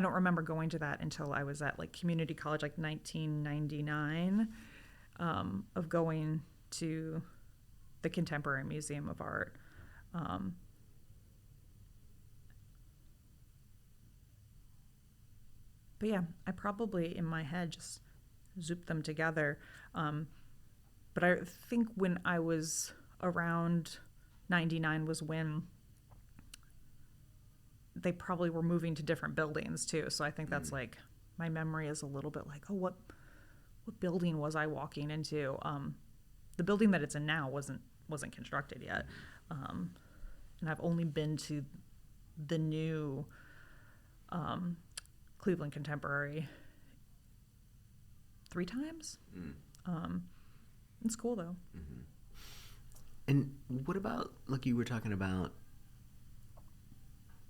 don't remember going to that until I was at like community college, like 1999, of going to the Contemporary Museum of Art. But yeah, I probably in my head just zooped them together. But I think when I was around 99 was when they probably were moving to different buildings too. So I think that's like my memory is a little bit like, oh, what building was I walking into? The building that it's in now wasn't constructed yet, and I've only been to the new Cleveland Contemporary 3 times. It's cool though. Mm-hmm. And what about, like you were talking about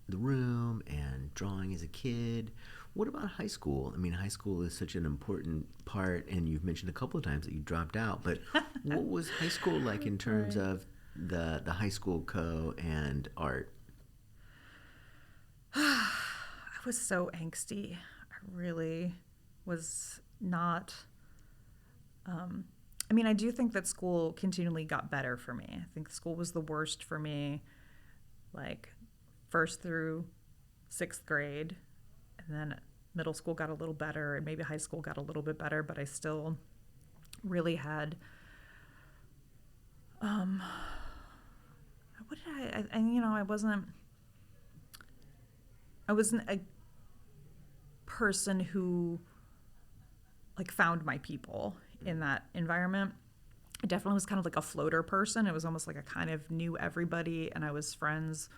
the room and drawing as a kid? What about high school? I mean, high school is such an important part, and you've mentioned a couple of times that you dropped out, but what was high school like in terms of the high school Coe and art? I was so angsty. I really was not. I mean, I do think that school continually got better for me. I think school was the worst for me, like 1st through 6th grade, and then middle school got a little better, and maybe high school got a little bit better, but I still really had what did I you know, I wasn't a person who like found my people in that environment. I definitely was kind of like a floater person. It was almost like I kind of knew everybody, and I was friends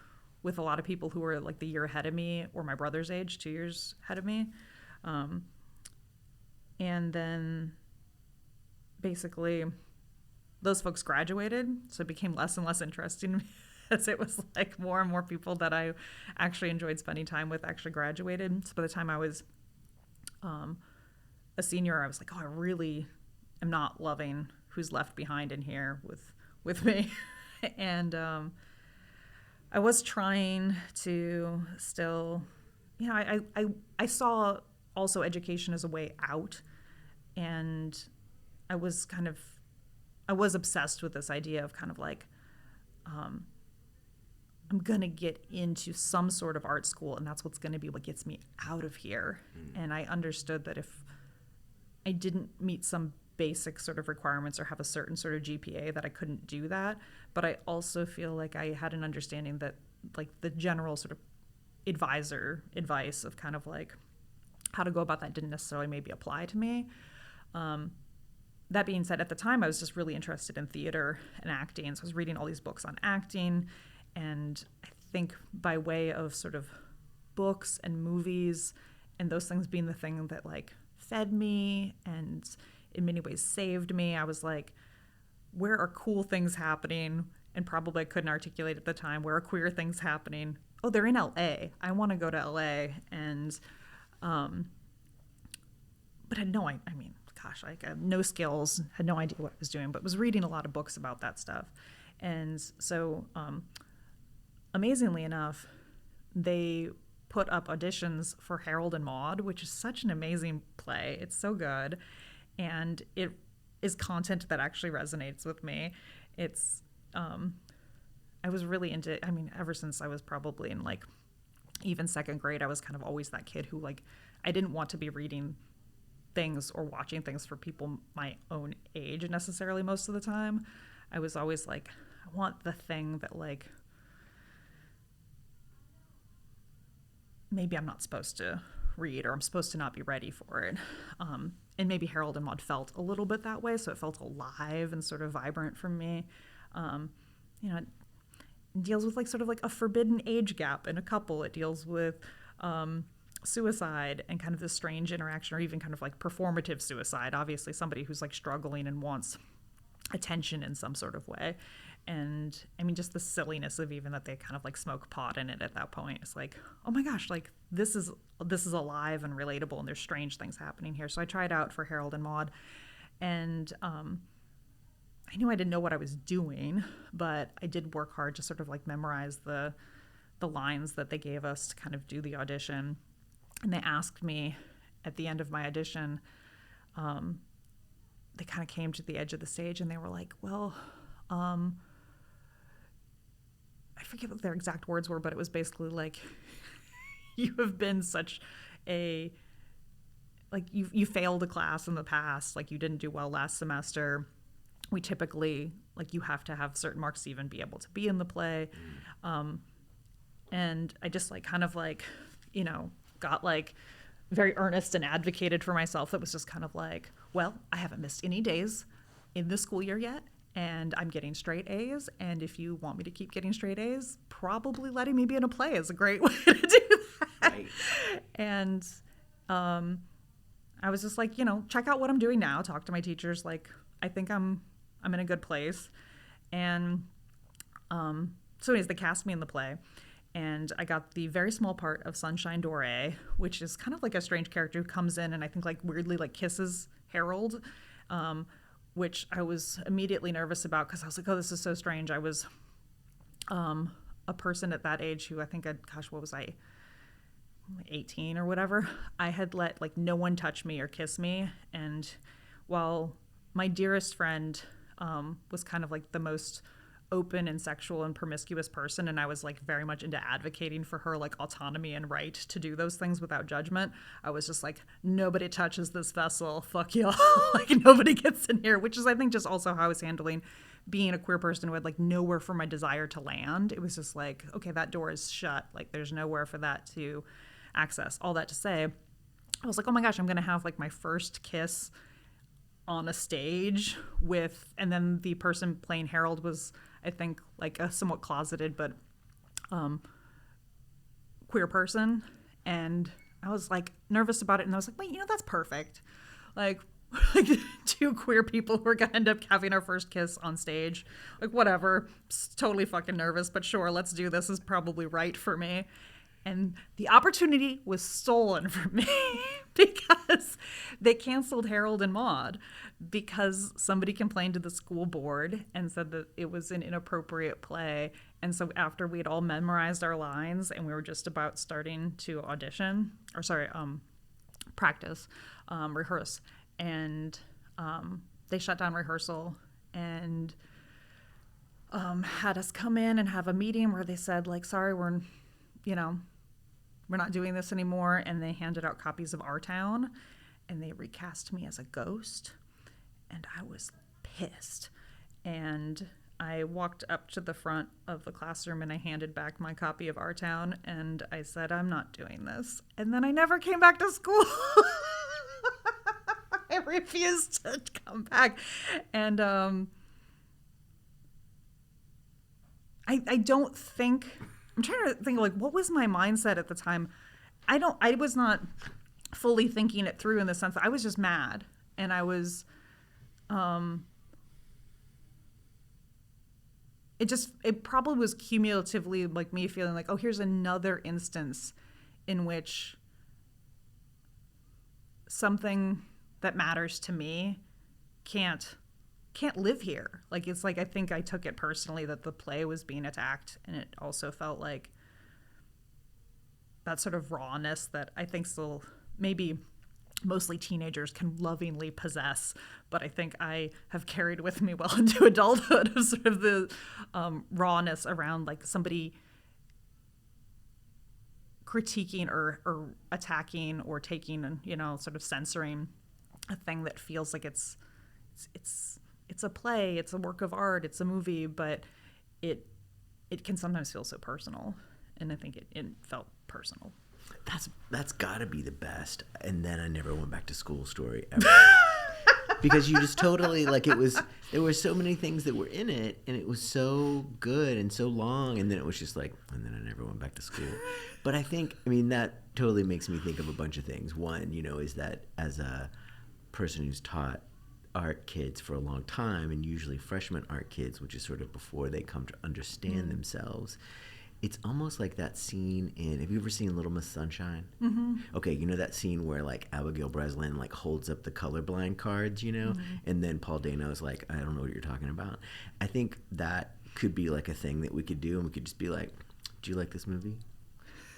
with a lot of people who were like the year ahead of me or my brother's age, 2 years ahead of me. And then basically those folks graduated, so it became less and less interesting as it was like more and more people that I actually enjoyed spending time with actually graduated. So by the time I was a senior, I was like, oh, I really am not loving who's left behind in here with me. And I was trying to still, you know, I saw also education as a way out, and I was obsessed with this idea of kind of like, I'm going to get into some sort of art school, and that's what's going to be what gets me out of here. And I understood that if I didn't meet some basic sort of requirements or have a certain sort of GPA, that I couldn't do that. But I also feel like I had an understanding that like the general sort of advice of kind of like how to go about that didn't necessarily maybe apply to me. That being said, at the time I was just really interested in theater and acting. So I was reading all these books on acting, and I think by way of sort of books and movies and those things being the thing that like fed me and in many ways saved me, I was like, where are cool things happening? And probably I couldn't articulate at the time, where are queer things happening? Oh, they're in LA. I want to go to LA. And but I had no, I mean, gosh, like I had no skills, had no idea what I was doing, but was reading a lot of books about that stuff. And so amazingly enough, they put up auditions for Harold and Maude, which is such an amazing play. It's so good. And it is content that actually resonates with me. It's, I was really into, I mean, ever since I was probably in like even 2nd grade, I was kind of always that kid who like, I didn't want to be reading things or watching things for people my own age necessarily most of the time. I was always like, I want the thing that like, maybe I'm not supposed to read, or I'm supposed to not be ready for it. And maybe Harold and Maude felt a little bit that way, so it felt alive and sort of vibrant for me. You know, it deals with like sort of like a forbidden age gap in a couple. It deals with suicide and kind of this strange interaction, or even kind of like performative suicide. Obviously somebody who's like struggling and wants attention in some sort of way. And I mean, just the silliness of even that they kind of like smoke pot in it at that point. It's like, oh my gosh, like this is alive and relatable, and there's strange things happening here. So I tried out for Harold and Maude, and I knew I didn't know what I was doing, but I did work hard to sort of like memorize the lines that they gave us to kind of do the audition. And they asked me at the end of my audition, they kind of came to the edge of the stage and they were like, well, I forget what their exact words were, but it was basically like, you have been such a, like, you failed a class in the past, like you didn't do well last semester. We typically, like, you have to have certain marks to even be able to be in the play. And I just like kind of like, you know, got like very earnest and advocated for myself. That was just kind of like, well, I haven't missed any days in this school year yet, and I'm getting straight A's. And if you want me to keep getting straight A's, probably letting me be in a play is a great way to do that. Right. And I was just like, you know, check out what I'm doing now. Talk to my teachers. Like, I think I'm in a good place. And so anyways, they cast me in the play. And I got the very small part of Sunshine Doré, which is kind of like a strange character who comes in and I think like weirdly like kisses Harold, which I was immediately nervous about because I was like, oh, this is so strange. I was a person at that age who I think what was I, 18 or whatever. I had let like no one touch me or kiss me. And while my dearest friend was kind of like the most open and sexual and promiscuous person, and I was like very much into advocating for her like autonomy and right to do those things without judgment, I was just like, nobody touches this vessel, fuck y'all. Like nobody gets in here, which is I think just also how I was handling being a queer person who had like nowhere for my desire to land. It was just like, okay, that door is shut, like there's nowhere for that to access. All that to say, I was like, oh my gosh, I'm gonna have like my first kiss on a stage with, and then the person playing Harold was, I think, like a somewhat closeted but queer person. And I was like nervous about it. And I was like, wait, you know, that's perfect. Like two queer people who are going to end up having our first kiss on stage. Like, whatever. Totally fucking nervous, but sure, let's do this. This is probably right for me. And the opportunity was stolen from me because they canceled Harold and Maude because somebody complained to the school board and said that it was an inappropriate play. And so after we had all memorized our lines and we were just about starting to practice, rehearse, and they shut down rehearsal and had us come in and have a meeting where they said, like, sorry, we're not doing this anymore. And they handed out copies of Our Town and they recast me as a ghost. And I was pissed. And I walked up to the front of the classroom and I handed back my copy of Our Town and I said, I'm not doing this. And then I never came back to school. I refused to come back. And I don't think... I'm trying to think, like, what was my mindset at the time? I was not fully thinking it through in the sense that I was just mad. And I was, it probably was cumulatively like me feeling like, oh, here's another instance in which something that matters to me can't live here. Like, it's like, I think I took it personally that the play was being attacked. And it also felt like that sort of rawness that I think still maybe mostly teenagers can lovingly possess. But I think I have carried with me well into adulthood of sort of the rawness around like somebody critiquing or attacking or taking and, sort of censoring a thing that feels like it's a play, it's a work of art, it's a movie, but it can sometimes feel so personal. And I think it felt personal. That's gotta be the best. And then I never went back to school story ever. Because you just totally, like, there were so many things that were in it, and it was so good and so long, and then it was just like, and then I never went back to school. But that totally makes me think of a bunch of things. One, is that as a person who's taught art kids for a long time, and usually freshman art kids, which is sort of before they come to understand themselves, it's almost like that scene in, have you ever seen Little Miss Sunshine? Mm-hmm. Okay, that scene where like Abigail Breslin like holds up the colorblind cards, and then Paul Dano's like, I don't know what you're talking about. I think that could be like a thing that we could do, and we could just be like, do you like this movie?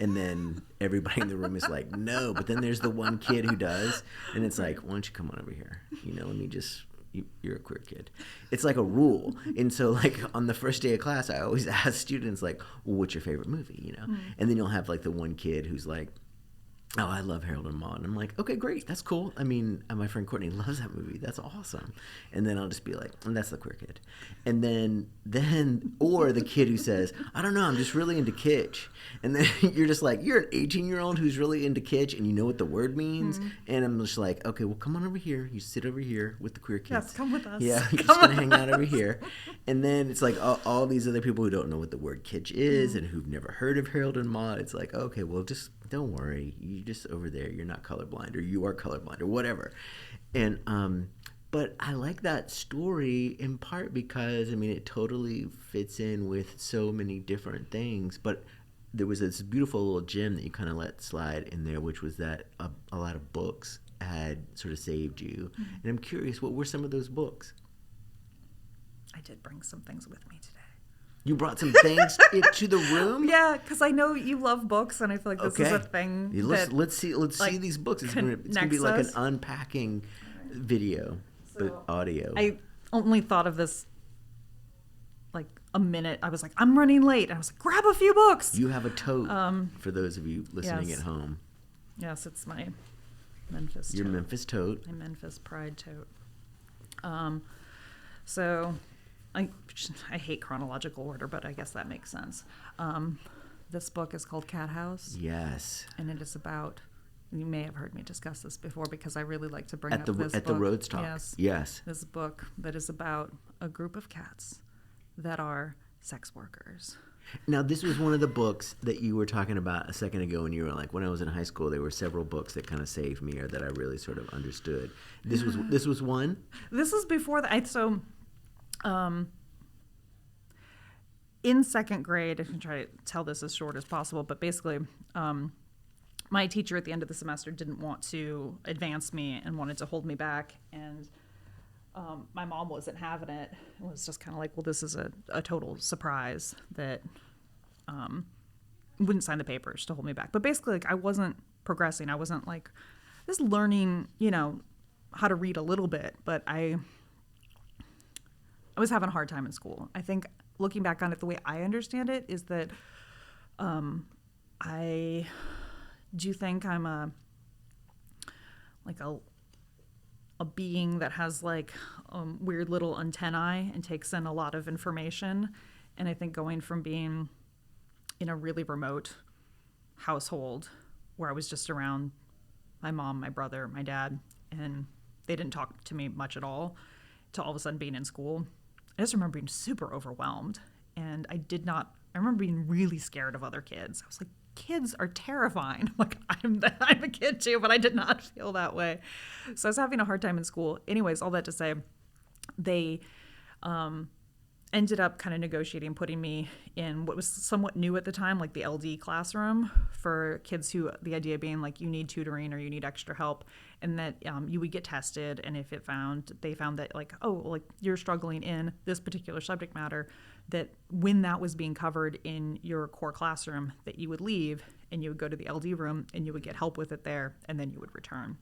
And then everybody in the room is like, no. But then there's the one kid who does. And it's like, why don't you come on over here? Let me just you're a queer kid. It's like a rule. And so like on the first day of class, I always ask students like, well, what's your favorite movie, you know? And then you'll have like the one kid who's like, oh, I love Harold and Maude. And I'm like, okay, great. That's cool. I mean, my friend Courtney loves that movie. That's awesome. And then I'll just be like, that's the queer kid. And then, or the kid who says, I don't know, I'm just really into kitsch. And then you're just like, you're an 18-year-old who's really into kitsch and you know what the word means. And I'm just like, okay, well, come on over here. You sit over here with the queer kids. Yes, come with us. Yeah, you're just going to hang out over here. And then it's like all these other people who don't know what the word kitsch is and who've never heard of Harold and Maude. It's like, okay, well, just don't worry. You're just over there. You're not colorblind, or you are colorblind, or whatever. And but I like that story in part because, I mean, it totally fits in with so many different things. But there was this beautiful little gem that you kind of let slide in there, which was that a lot of books had sort of saved you. And I'm curious, what were some of those books? I did bring some things with me today. You brought some things to the room? Yeah, because I know you love books, and I feel like this is a thing. Let's see these books. It's gonna be like an unpacking video, but audio. I only thought of this like a minute. I was like, I'm running late. And I was like, grab a few books. You have a tote for those of you listening at home. Yes, it's my Memphis Your tote. Memphis tote. My Memphis pride tote. So I hate chronological order, but I guess that makes sense. This book is called Cat House. Yes. And it is about, you may have heard me discuss this before because I really like to bring up this book. At the Rhodes talk. Yes. This book that is about a group of cats that are sex workers. Now, this was one of the books that you were talking about a second ago when you were like, when I was in high school, there were several books that kind of saved me or that I really sort of understood. This was one? This is before that. In second grade, I can try to tell this as short as possible, but basically, my teacher at the end of the semester didn't want to advance me and wanted to hold me back, and my mom wasn't having it. It was just kind of like, well, this is a total surprise that wouldn't sign the papers to hold me back. But basically, like, I wasn't progressing. I wasn't like just learning, how to read a little bit, but I was having a hard time in school. I think looking back on it, the way I understand it is that I do think I'm a being that has like weird little antennae and takes in a lot of information. And I think going from being in a really remote household where I was just around my mom, my brother, my dad, and they didn't talk to me much at all, to all of a sudden being in school, I just remember being super overwhelmed. And I remember being really scared of other kids. I was like, kids are terrifying. Like, I'm a kid too, but I did not feel that way. So I was having a hard time in school. Anyways, all that to say, they ended up kind of negotiating, putting me in what was somewhat new at the time, like the LD classroom for kids who, the idea being like you need tutoring or you need extra help, and that you would get tested, and if they found that like, oh, like you're struggling in this particular subject matter, that when that was being covered in your core classroom, that you would leave and you would go to the LD room and you would get help with it there, and then you would return.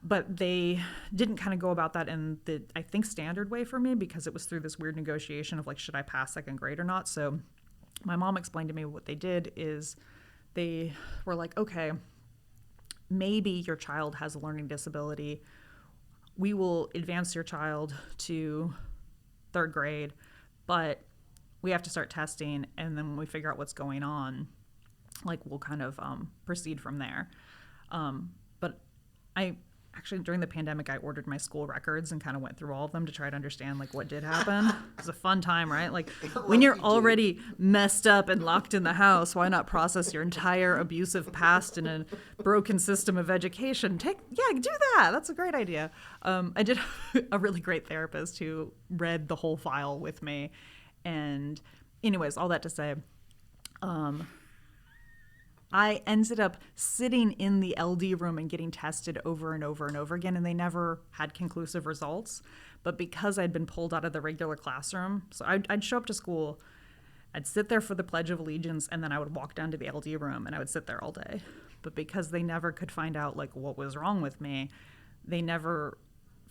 But they didn't kind of go about that in the, I think, standard way for me, because it was through this weird negotiation of like, should I pass second grade or not? So my mom explained to me what they did is they were like, okay, maybe your child has a learning disability. We will advance your child to third grade, but we have to start testing. And then when we figure out what's going on, like we'll kind of proceed from there. But actually, during the pandemic, I ordered my school records and kind of went through all of them to try to understand like what did happen. It was a fun time, right? Like when you're already messed up and locked in the house, why not process your entire abusive past in a broken system of education? Do that. That's a great idea. I did a really great therapist who read the whole file with me. And anyways, all that to say, I ended up sitting in the LD room and getting tested over and over and over again, and they never had conclusive results. But because I'd been pulled out of the regular classroom, so I'd show up to school, I'd sit there for the Pledge of Allegiance, and then I would walk down to the LD room, and I would sit there all day. But because they never could find out like what was wrong with me, they never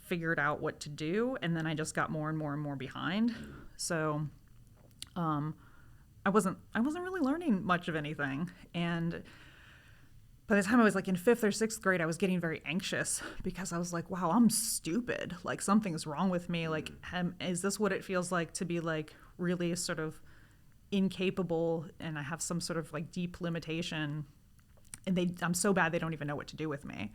figured out what to do, and then I just got more and more and more behind. So I wasn't really learning much of anything. And by the time I was like in 5th or 6th grade, I was getting very anxious because I was like, wow, I'm stupid. Like, something's wrong with me. Like, is this what it feels like to be like really sort of incapable, and I have some sort of like deep limitation, and I'm so bad they don't even know what to do with me.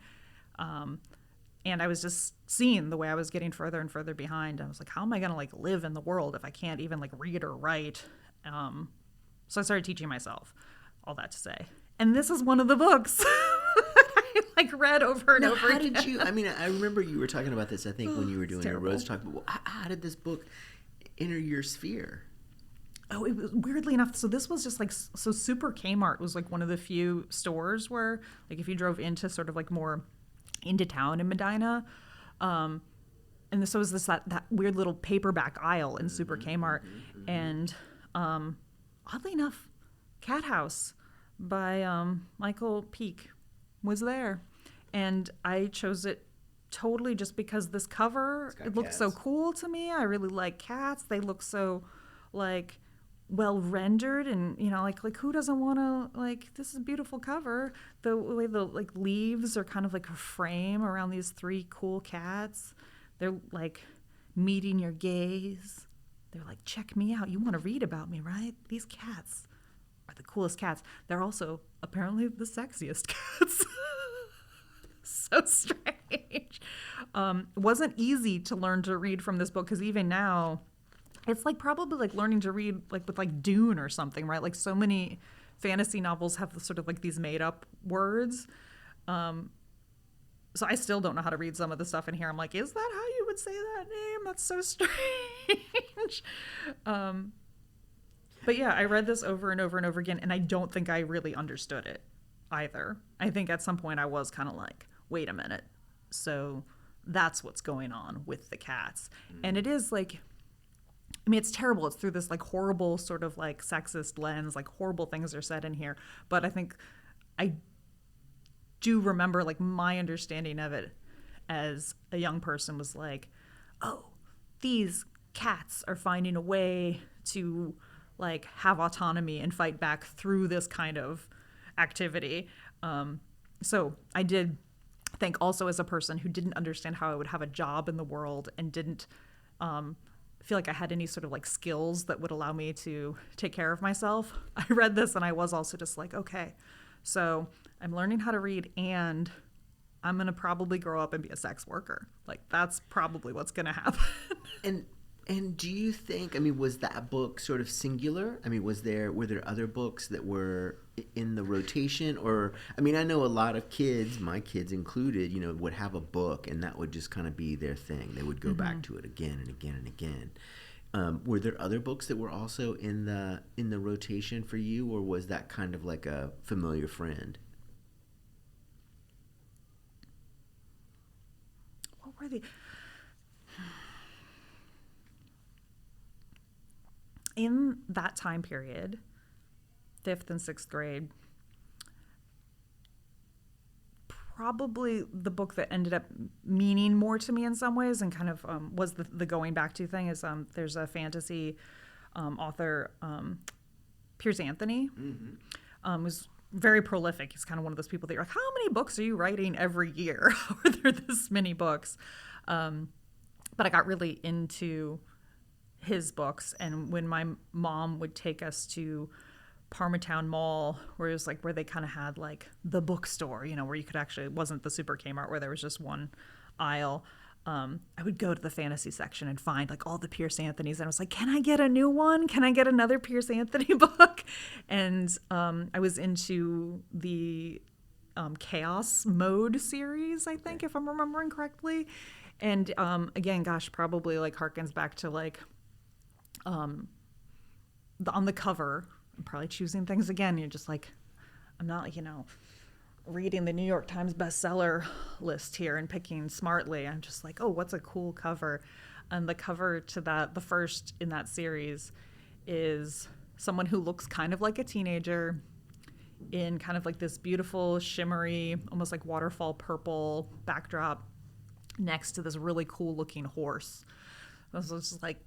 And I was just seeing the way I was getting further and further behind. I was like, how am I going to like live in the world if I can't even like read or write? So I started teaching myself, all that to say. And this is one of the books I like read over and over again. How did you, I mean, I remember you were talking about this, I think, when you were doing your Rhodes talk, but how did this book enter your sphere? Oh, it was weirdly enough. So this was just like, so Super Kmart was like one of the few stores where like if you drove into sort of like more into town in Medina, and so was that weird little paperback aisle in Super Kmart, and oddly enough, Cat House by Michael Peake was there, and I chose it totally just because this cover, it looks so cool to me. I really like cats. They look so like well rendered, and you know, like who doesn't want to, like, this is a beautiful cover. The way the like leaves are kind of like a frame around these 3 cool cats. They're like meeting your gaze. They're like, check me out. You want to read about me, right? These cats are the coolest cats. They're also apparently the sexiest cats. So strange. It wasn't easy to learn to read from this book, because even now, it's like probably like learning to read like with like Dune or something, right? Like so many fantasy novels have sort of like these made up words. So I still don't know how to read some of the stuff in here. I'm like, is that how you would say that name? That's so strange. But yeah, I read this over and over and over again, and I don't think I really understood it either. I think at some point I was kind of like, wait a minute. So that's what's going on with the cats. And it is like, I mean, it's terrible. It's through this like horrible sort of like sexist lens, like horrible things are said in here. But I think I do remember like my understanding of it as a young person was like, oh, these cats are finding a way to like have autonomy and fight back through this kind of activity. So I did think also, as a person who didn't understand how I would have a job in the world and didn't feel like I had any sort of like skills that would allow me to take care of myself, I read this and I was also just like, okay, so I'm learning how to read and I'm going to probably grow up and be a sex worker. Like, that's probably what's going to happen. And do you think, I mean, was that book sort of singular? I mean, were there other books that were in the rotation? Or, I mean, I know a lot of kids, my kids included, you know, would have a book and that would just kind of be their thing. They would go back to it again and again and again. Were there other books that were also in the rotation for you, or was that kind of like a familiar friend? What were they? In that time period, 5th and 6th grade, probably the book that ended up meaning more to me in some ways and kind of was the going back to thing is there's a fantasy author, Piers Anthony, who's very prolific. He's kind of one of those people that you're like, how many books are you writing every year? Are there this many books? But I got really into his books, and when my mom would take us to Parmatown Mall, where it was like where they kind of had like the bookstore, you know, where you could actually, it wasn't the Super Kmart where there was just one aisle. I would go to the fantasy section and find like all the Piers Anthonys, and I was like, can I get a new one? Can I get another Piers Anthony book? And I was into the Chaos Mode series, I think, if I'm remembering correctly. And again, gosh, probably like harkens back to like on the cover, I'm probably choosing things again. You're just like, I'm not like, you know, reading the New York Times bestseller list here and picking smartly. I'm just like, oh, what's a cool cover? And the cover to that, the first in that series, is someone who looks kind of like a teenager in kind of like this beautiful, shimmery, almost like waterfall purple backdrop. next to this really cool looking horse. I was just like,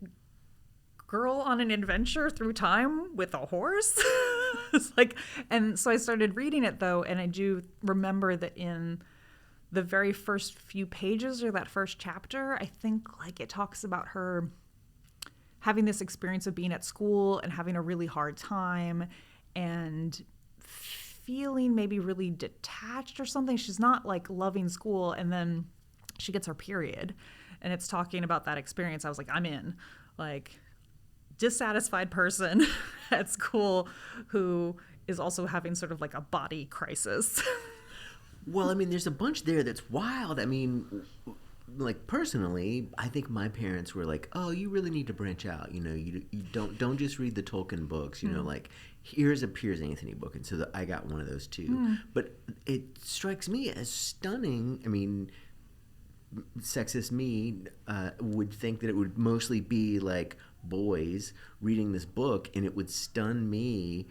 girl on an adventure through time with a horse. It's like, and so I started reading it though, and I do remember that in the very first few pages or that first chapter, I think like it talks about her having this experience of being at school and having a really hard time and feeling maybe really detached or something. She's not like loving school, and then she gets her period, and it's talking about that experience. I was like, I'm in. Like, dissatisfied person at school who is also having sort of like a body crisis. Well, I mean, there's a bunch there that's wild. I mean, like personally, I think my parents were like, "Oh, you really need to branch out. You know, you don't just read the Tolkien books. You know, like here's a Piers Anthony book." And so I got one of those too. But it strikes me as stunning. I mean, sexist me would think that it would mostly be like boys reading this book, and it would stun me.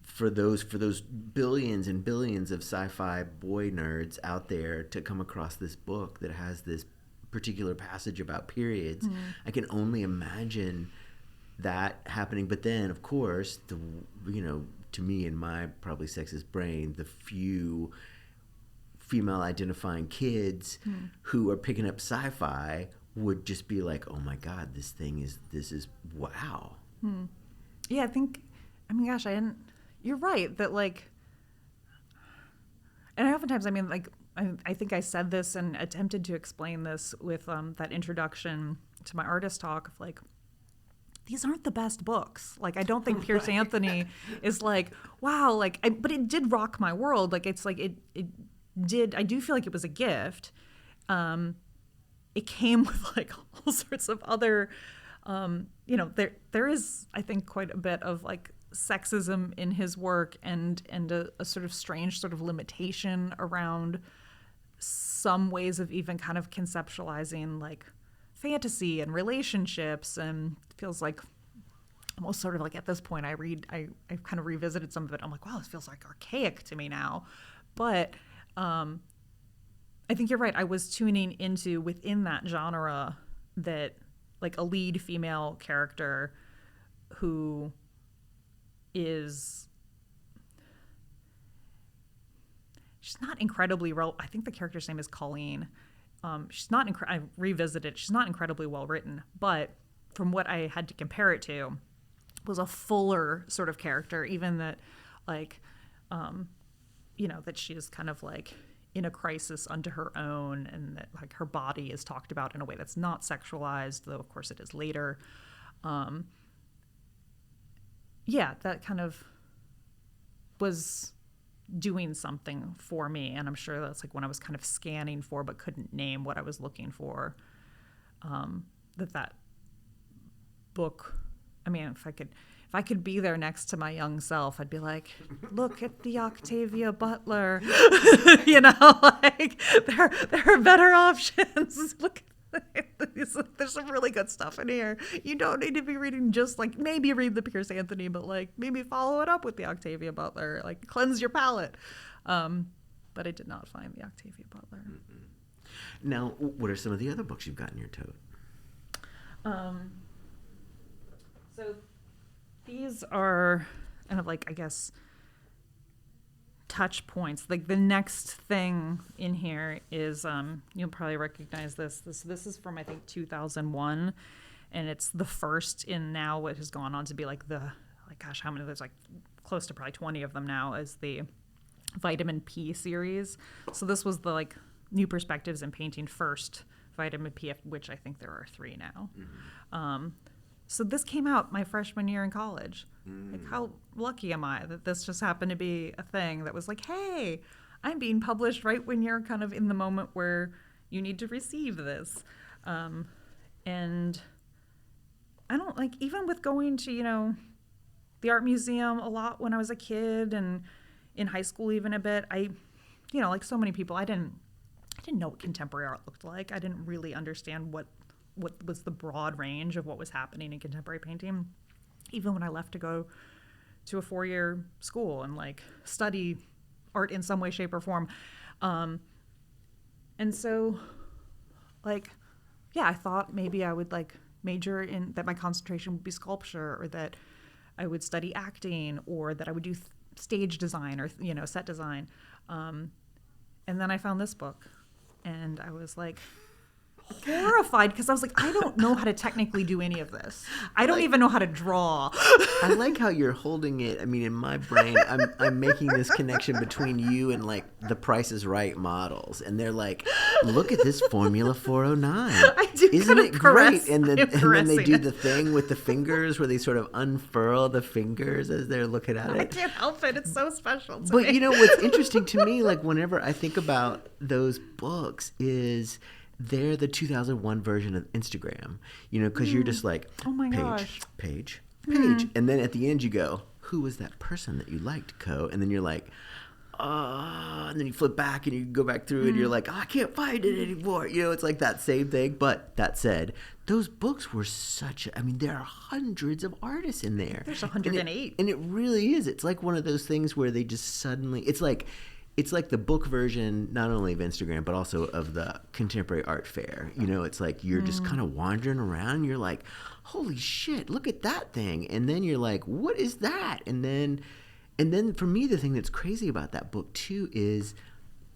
For those billions and billions of sci-fi boy nerds out there to come across this book that has this particular passage about periods. I can only imagine that happening. But then, of course, to me in my probably sexist brain, the few female identifying kids who are picking up sci-fi would just be like, oh my God, this is wow. Yeah, gosh, you're right that like, and oftentimes, I mean, like, I think I said this and attempted to explain this with that introduction to my artist talk of like, these aren't the best books. Like, I don't think Piers Anthony is like, wow, like, but it did rock my world. Like, it's like, it did, I do feel like it was a gift. It came with like all sorts of other, there is, I think, quite a bit of like sexism in his work and a sort of strange sort of limitation around some ways of even kind of conceptualizing like fantasy and relationships, and it feels like almost sort of like at this point I've kind of revisited some of it. I'm like, wow, this feels like archaic to me now. But I think you're right. I was tuning into within that genre that like a lead female character who is, she's not incredibly well. I think the character's name is Colleen. She's not. I revisited. She's not incredibly well written, but from what I had to compare it to, was a fuller sort of character. Even that, like, that she is kind of like in a crisis unto her own, and that like her body is talked about in a way that's not sexualized, though of course it is later. Yeah, that kind of was doing something for me, and I'm sure that's like when I was kind of scanning for but couldn't name what I was looking for, that book, I mean, if I could be there next to my young self, I'd be like, look at the Octavia Butler. Like there are better options. Look, there's some really good stuff in here. You don't need to be reading just like, maybe read the Piers Anthony, but like maybe follow it up with the Octavia Butler, like cleanse your palate. But I did not find the Octavia Butler. Now, what are some of the other books you've got in your tote? So these are kind of like, I guess, touch points. Like the next thing in here is, you'll probably recognize this. This is from, I think, 2001, and it's the first in now what has gone on to be like gosh, how many? There's like close to probably 20 of them now, as the Vitamin P series. So this was the like New Perspectives in Painting first Vitamin P, which I think there are 3 now. So this came out my freshman year in college. Like, how lucky am I that this just happened to be a thing that was like, hey, I'm being published right when you're kind of in the moment where you need to receive this. And I don't like, even with going to, the art museum a lot when I was a kid and in high school even a bit, like so many people, I didn't know what contemporary art looked like. I didn't really understand what was the broad range of what was happening in contemporary painting, even when I left to go to a 4-year school and like study art in some way, shape, or form. And so like, yeah, I thought maybe I would like major in that my concentration would be sculpture, or that I would study acting, or that I would do stage design, or, you know, set design. And then I found this book, and I was like horrified, because I was like, I don't know how to technically do any of this. I don't even know how to draw. I like how you're holding it. I mean, in my brain, I'm making this connection between you and like the Price is Right models, and they're like, "Look at this Formula 409. I do Isn't kind it of great?" And then they do it. the thing with the fingers where they sort of unfurl the fingers as they're looking at I it. can't help it. It's so special to But me. you know what's interesting to me, like whenever I think about those books, is they're the 2001 version of Instagram, you know, because you're just like, Oh my page, gosh. page, page. And then at the end you go, who was that person that you liked, Coe? And then you're like, and then you flip back and you go back through and you're like, oh, I can't find it anymore. You know, it's like that same thing. But that said, those books were I mean, there are hundreds of artists in there. There's 108. And it really is. It's like one of those things where they just suddenly, it's like the book version, not only of Instagram, but also of the Contemporary Art Fair. You know, it's like you're just kind of wandering around and you're like, holy shit, look at that thing. And then you're like, what is that? And then for me, the thing that's crazy about that book too is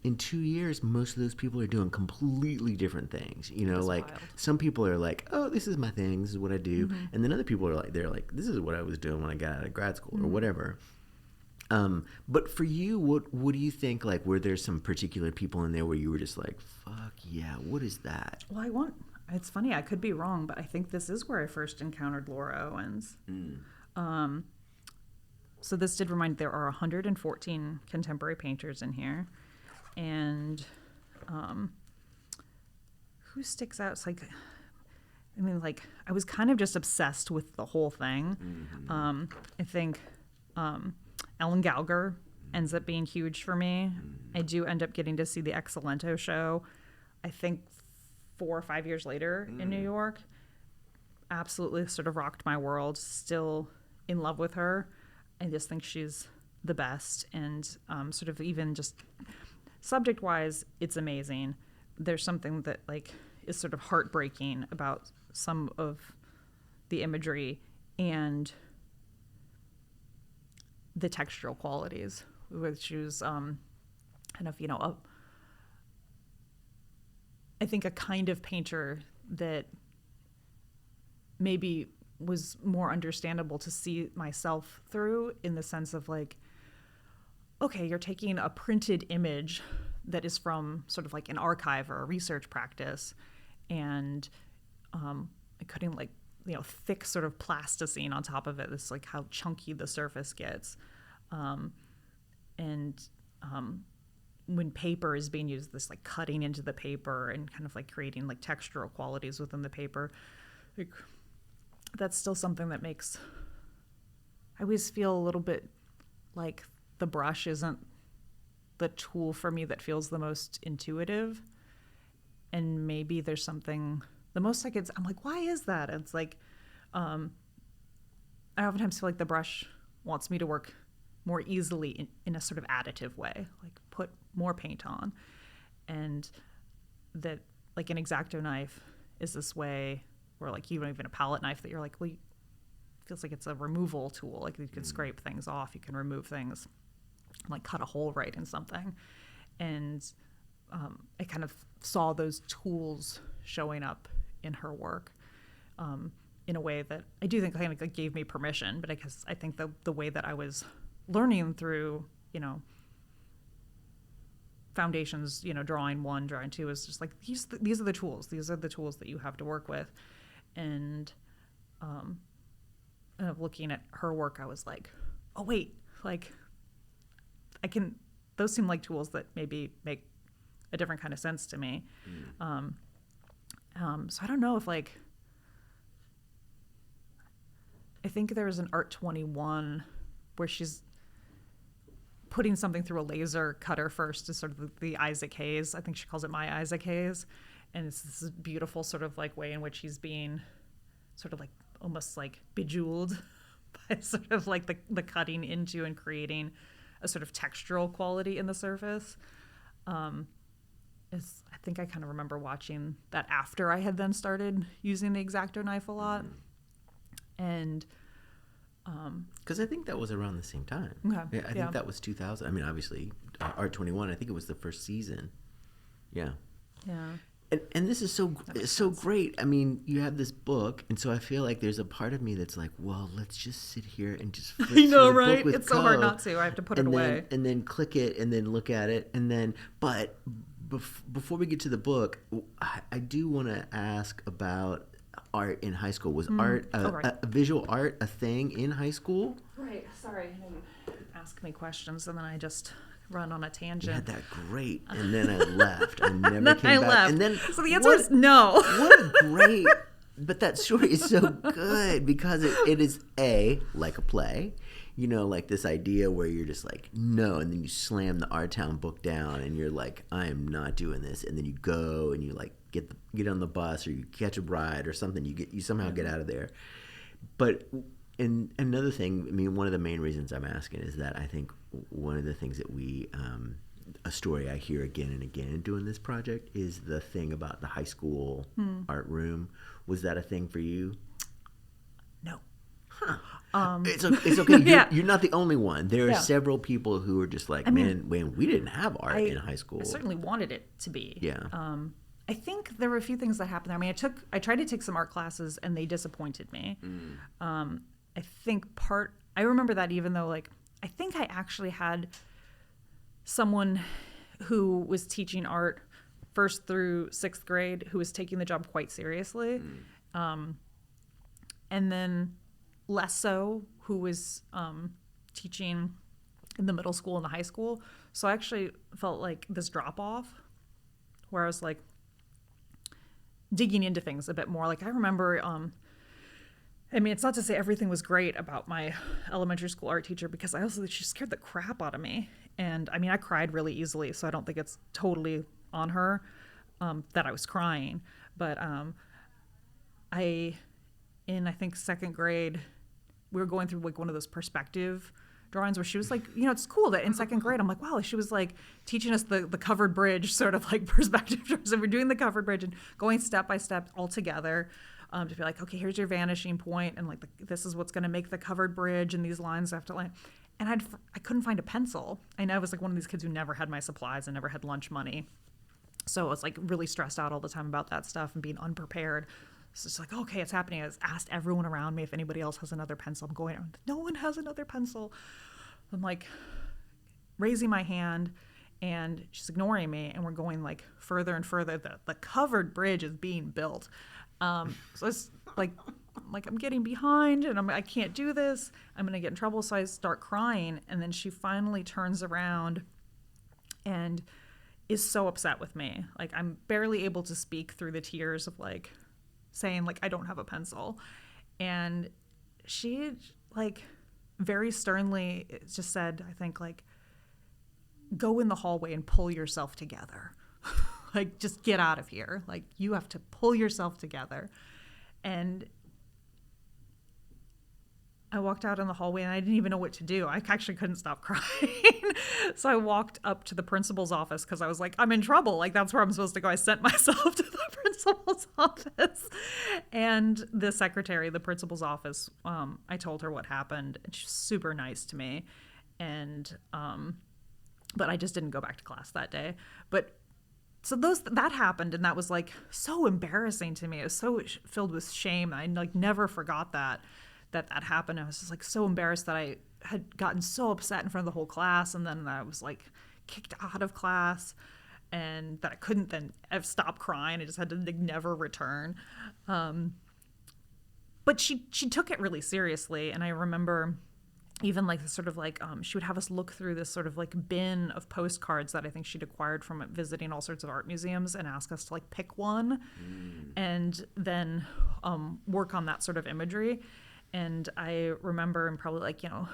in 2 years, most of those people are doing completely different things. You know, That's like wild. some people are like, oh, this is my thing. This is what I do. And then other people are like, this is what I was doing when I got out of grad school or whatever. But for you, what do you think? Like, were there some particular people in there where you were just like, fuck yeah, what is that? Well, it's funny, I could be wrong, but I think this is where I first encountered Laura Owens. So this did remind, there are 114 contemporary painters in here. And who sticks out? It's like, I mean, like, I was kind of just obsessed with the whole thing. I think Ellen Gallagher ends up being huge for me. I do end up getting to see the Excellento show, I think 4 or 5 years later in New York. Absolutely sort of rocked my world. Still in love with her. I just think she's the best. And sort of even just subject-wise, it's amazing. There's something that like is sort of heartbreaking about some of the imagery and the textural qualities, which was kind of, you know, I think a kind of painter that maybe was more understandable to see myself through, in the sense of like, okay, you're taking a printed image that is from sort of like an archive or a research practice, and putting like, you know, thick sort of plasticine on top of it. It's like how chunky the surface gets. When paper is being used, this like cutting into the paper and kind of like creating like textural qualities within the paper, like, that's still something that makes, I always feel a little bit like the brush isn't the tool for me that feels the most intuitive. And maybe there's something, the most I could, I'm like, why is that? And it's like, I oftentimes feel like the brush wants me to work more easily in a sort of additive way, like put more paint on. And that like an X-Acto knife is this way, or like even a palette knife that you're like, well, it feels like it's a removal tool. Like you can scrape things off, you can remove things, like cut a hole right in something. And I kind of saw those tools showing up in her work in a way that I do think kind of like gave me permission. But I think the way that I was learning through, you know, foundations, you know, drawing 1, drawing 2 is just like, these are the tools. These are the tools that you have to work with. And looking at her work, I was like, oh wait, like those seem like tools that maybe make a different kind of sense to me. So I don't know if like, I think there was an Art 21 where she's putting something through a laser cutter first, is sort of the Isaac Hayes. I think she calls it My Isaac Hayes. And it's this beautiful sort of like way in which he's being sort of like almost like bejeweled by sort of like the cutting into and creating a sort of textural quality in the surface. I think I kind of remember watching that after I had then started using the X-Acto knife a lot. And because I think that was around the same time. Okay, Yeah, I yeah. think that was 2000. I mean, obviously, Art 21. I think it was the first season. Yeah. yeah. And this is so great. I mean, you have this book, and so I feel like there's a part of me that's like, well, let's just sit here and just flip I know, through the right? book with It's so hard Coe, not to. I have to put it and away. and then click it, and then look at it, and then. But before we get to the book, I do want to ask about art in high school. Was art right. a visual art a thing in high school? Right. Sorry. You ask me questions, and then I just run on a tangent. You had that great, and then I left. I never Then came I back. left. And then So the answer is no. What a great! But that story is so good because it is like a play, you know, like this idea where you're just like no, and then you slam the Our Town book down, and you're like, I am not doing this, and then you go and you like get on the bus or you catch a ride or something. You somehow get out of there, but. And another thing, I mean, one of the main reasons I'm asking is that I think one of the things that a story I hear again and again doing this project is the thing about the high school art room. Was that a thing for you? No. Huh. It's okay. Yeah. You're not the only one. There are Yeah. several people who are just like, man, we didn't have art in high school. I certainly wanted it to be. Yeah. I think there were a few things that happened there. I mean, I tried to take some art classes and they disappointed me. I think I remember that even though I think I actually had someone who was teaching art 1st through 6th grade who was taking the job quite seriously. And then less so who was teaching in the middle school and the high school. So I actually felt like this drop off where I was like digging into things a bit more. Like I remember, I mean, it's not to say everything was great about my elementary school art teacher because she scared the crap out of me. And I mean, I cried really easily, so I don't think it's totally on her that I was crying. But I think 2nd grade, we were going through like one of those perspective drawings where she was like, you know, it's cool that in 2nd grade, I'm like, wow, she was like teaching us the covered bridge sort of like perspective drawings. And we're doing the covered bridge and going step by step all together. To be like, okay, here's your vanishing point, and like this is what's going to make the covered bridge, and these lines have to line. And I couldn't find a pencil. I know I was like one of these kids who never had my supplies and never had lunch money, so I was like really stressed out all the time about that stuff and being unprepared. So it's like, okay, it's happening. I asked everyone around me if anybody else has another pencil. I'm going, no one has another pencil. I'm like raising my hand, and she's ignoring me, and we're going like further and further. The covered bridge is being built. So it's like I'm getting behind and I can't do this. I'm going to get in trouble. So I start crying. And then she finally turns around and is so upset with me. Like I'm barely able to speak through the tears of like saying like, I don't have a pencil. And she like very sternly just said, I think like, go in the hallway and pull yourself together. Like, just get out of here. Like, you have to pull yourself together. And I walked out in the hallway and I didn't even know what to do. I actually couldn't stop crying. So I walked up to the principal's office because I was like, I'm in trouble. Like, that's where I'm supposed to go. I sent myself to the principal's office. And the secretary, the principal's office, I told her what happened. And she's super nice to me. And, but I just didn't go back to class that day. But so that happened, and that was like so embarrassing to me. It was so filled with shame. I like never forgot that happened. I was just like so embarrassed that I had gotten so upset in front of the whole class, and then I was like kicked out of class, and that I couldn't then stop crying. I just had to like, never return. But she took it really seriously, and I remember even like sort of like she would have us look through this sort of like bin of postcards that I think she'd acquired from visiting all sorts of art museums and ask us to like pick one and then work on that sort of imagery. And I remember, and probably like, you know,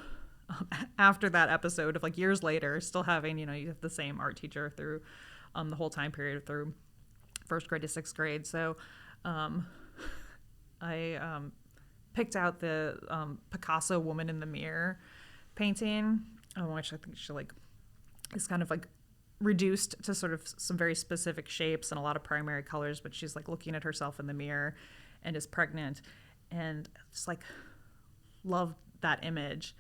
after that episode of like years later, still having, you know, you have the same art teacher through the whole time period through 1st grade to 6th grade. So I picked out the Picasso Woman in the Mirror painting, which I think she like is kind of like reduced to sort of some very specific shapes and a lot of primary colors, but she's like looking at herself in the mirror and is pregnant, and just like loved that image.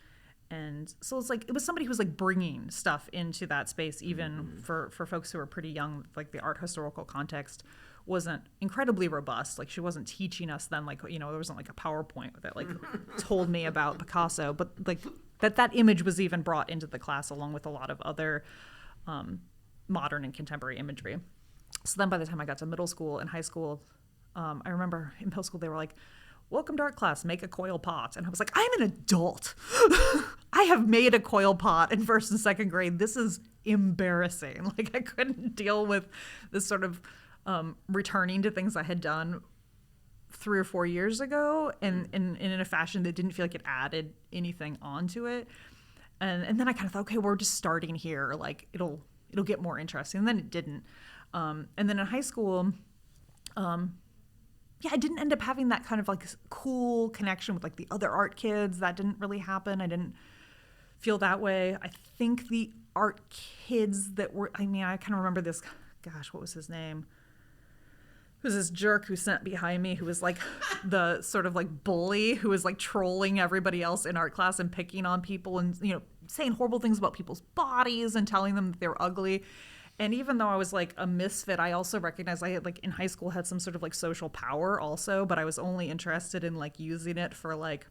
And so it's like it was somebody who was like bringing stuff into that space, even for folks who were pretty young. Like the art historical context wasn't incredibly robust. Like she wasn't teaching us then, like, you know, there wasn't like a PowerPoint that like told me about Picasso, but like that image was even brought into the class along with a lot of other modern and contemporary imagery. So then by the time I got to middle school and high school, I remember in middle school they were like, welcome to art class, make a coil pot. And I was like, I'm an adult. I have made a coil pot in first and second grade. This is embarrassing. Like I couldn't deal with this sort of returning to things I had done 3 or 4 years ago and in a fashion that didn't feel like it added anything onto it. And then I kind of thought, okay, we're just starting here. Like it'll get more interesting. And then it didn't. And then in high school, I didn't end up having that kind of like cool connection with like the other art kids. That didn't really happen. I didn't feel that way. I think the art kids that were, I mean, I kind of remember this, gosh, what was his name? It was this jerk who sat behind me who was like the sort of like bully who was like trolling everybody else in art class and picking on people and, you know, saying horrible things about people's bodies and telling them that they were ugly. And even though I was like a misfit, I also recognized I had like in high school had some sort of like social power also, but I was only interested in like using it for like,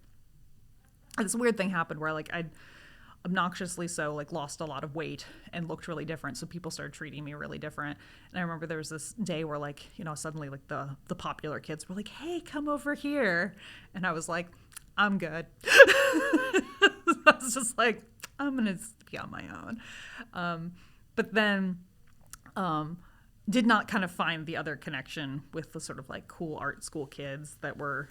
this weird thing happened where like I'd obnoxiously so like lost a lot of weight and looked really different, so people started treating me really different. And I remember there was this day where like, you know, suddenly like the popular kids were like, hey, come over here, and I was like, I'm good. I was just like, I'm gonna be on my own. But then did not kind of find the other connection with the sort of like cool art school kids that were,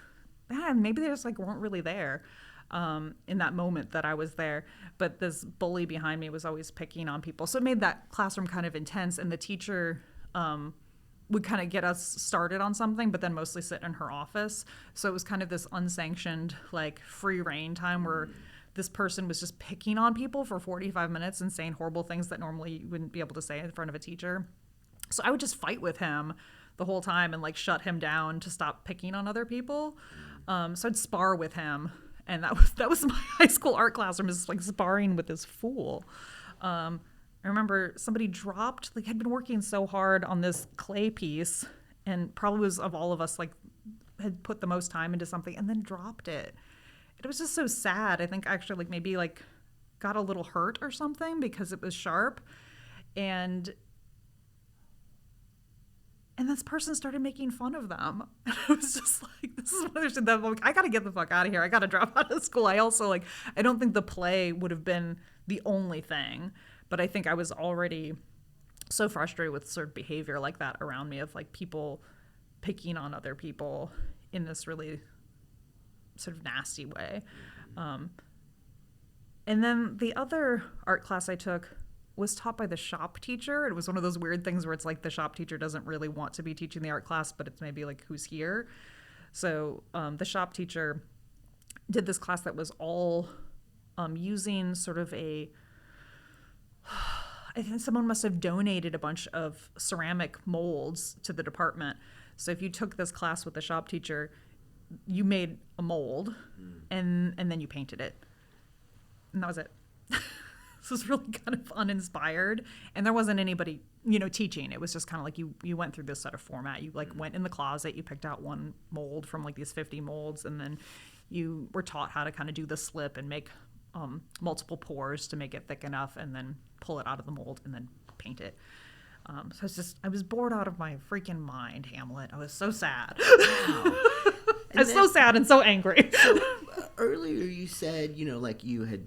maybe they just like weren't really there in that moment that I was there. But this bully behind me was always picking on people. So it made that classroom kind of intense, and the teacher would kind of get us started on something, but then mostly sit in her office. So it was kind of this unsanctioned, like free reign time where this person was just picking on people for 45 minutes and saying horrible things that normally you wouldn't be able to say in front of a teacher. So I would just fight with him the whole time and like shut him down to stop picking on other people. So I'd spar with him, and that was my high school art classroom, is like sparring with this fool. I remember somebody dropped, like had been working so hard on this clay piece and probably was of all of us like had put the most time into something and then dropped it. It was just so sad. I think actually like maybe like got a little hurt or something because it was sharp. And this person started making fun of them. And I was just like, this is one of those things that I'm like, I got to get the fuck out of here. I got to drop out of school. I also like, I don't think the play would have been the only thing, but I think I was already so frustrated with sort of behavior like that around me of like people picking on other people in this really sort of nasty way. And then the other art class I took was taught by the shop teacher. It was one of those weird things where it's like the shop teacher doesn't really want to be teaching the art class, but it's maybe like who's here. So the shop teacher did this class that was all using sort of I think someone must have donated a bunch of ceramic molds to the department. So if you took this class with the shop teacher, you made a mold and then you painted it. And that was it. This was really kind of uninspired, and there wasn't anybody, you know, teaching. It was just kind of like you went through this sort of format. You like went in the closet, you picked out one mold from like these 50 molds, and then you were taught how to kind of do the slip and make multiple pours to make it thick enough, and then pull it out of the mold and then paint it. So I was bored out of my freaking mind, Hamlet. I was so sad. Wow. I was so sad and so angry. So earlier you said, you know, like you had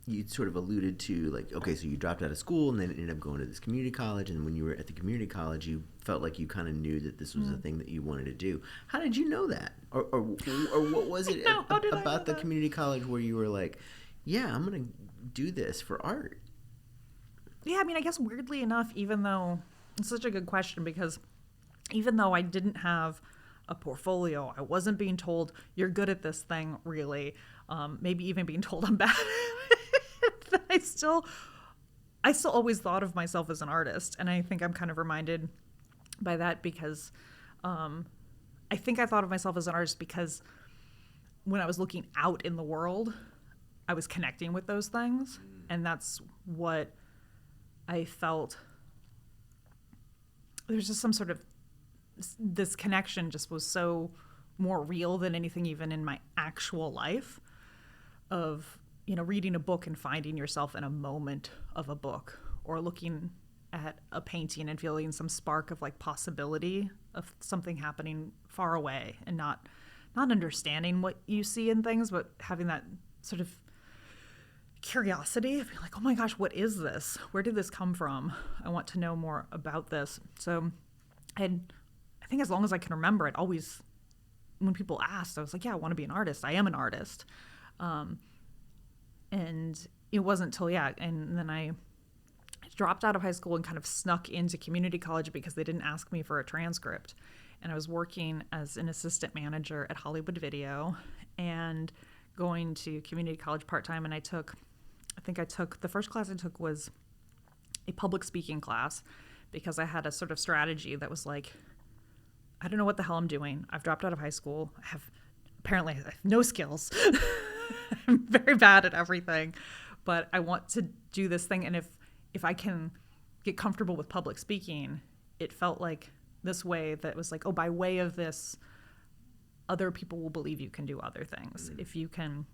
you sort of alluded to like, okay, so you dropped out of school and then ended up going to this community college, and when you were at the community college you felt like you kind of knew that this was a thing that you wanted to do. How did you know that, or what was it about the community college where you were like, yeah, I'm gonna do this for art? Yeah, I mean, I guess weirdly enough, even though it's such a good question, because even though I didn't have a portfolio, I wasn't being told you're good at this thing, really, maybe even being told I'm bad at it, I still I still always thought of myself as an artist, and I think I'm kind of reminded by that because I think I thought of myself as an artist because when I was looking out in the world, I was connecting with those things, and that's what I felt. There's just some sort of, this connection just was so more real than anything even in my actual life of, you know, reading a book and finding yourself in a moment of a book, or looking at a painting and feeling some spark of like possibility of something happening far away, and not understanding what you see in things, but having that sort of curiosity of being like, oh my gosh, what is this? Where did this come from? I want to know more about this. So, and I think as long as I can remember it, always when people asked, I was like, yeah, I want to be an artist. I am an artist. And it wasn't till, and then I dropped out of high school and kind of snuck into community college because they didn't ask me for a transcript. And I was working as an assistant manager at Hollywood Video and going to community college part-time. And the first class I took was a public speaking class because I had a sort of strategy that was like, I don't know what the hell I'm doing. I've dropped out of high school. I have no skills. I'm very bad at everything, but I want to do this thing. And if I can get comfortable with public speaking, it felt like this way that was like, oh, by way of this, other people will believe you can do other things. If you can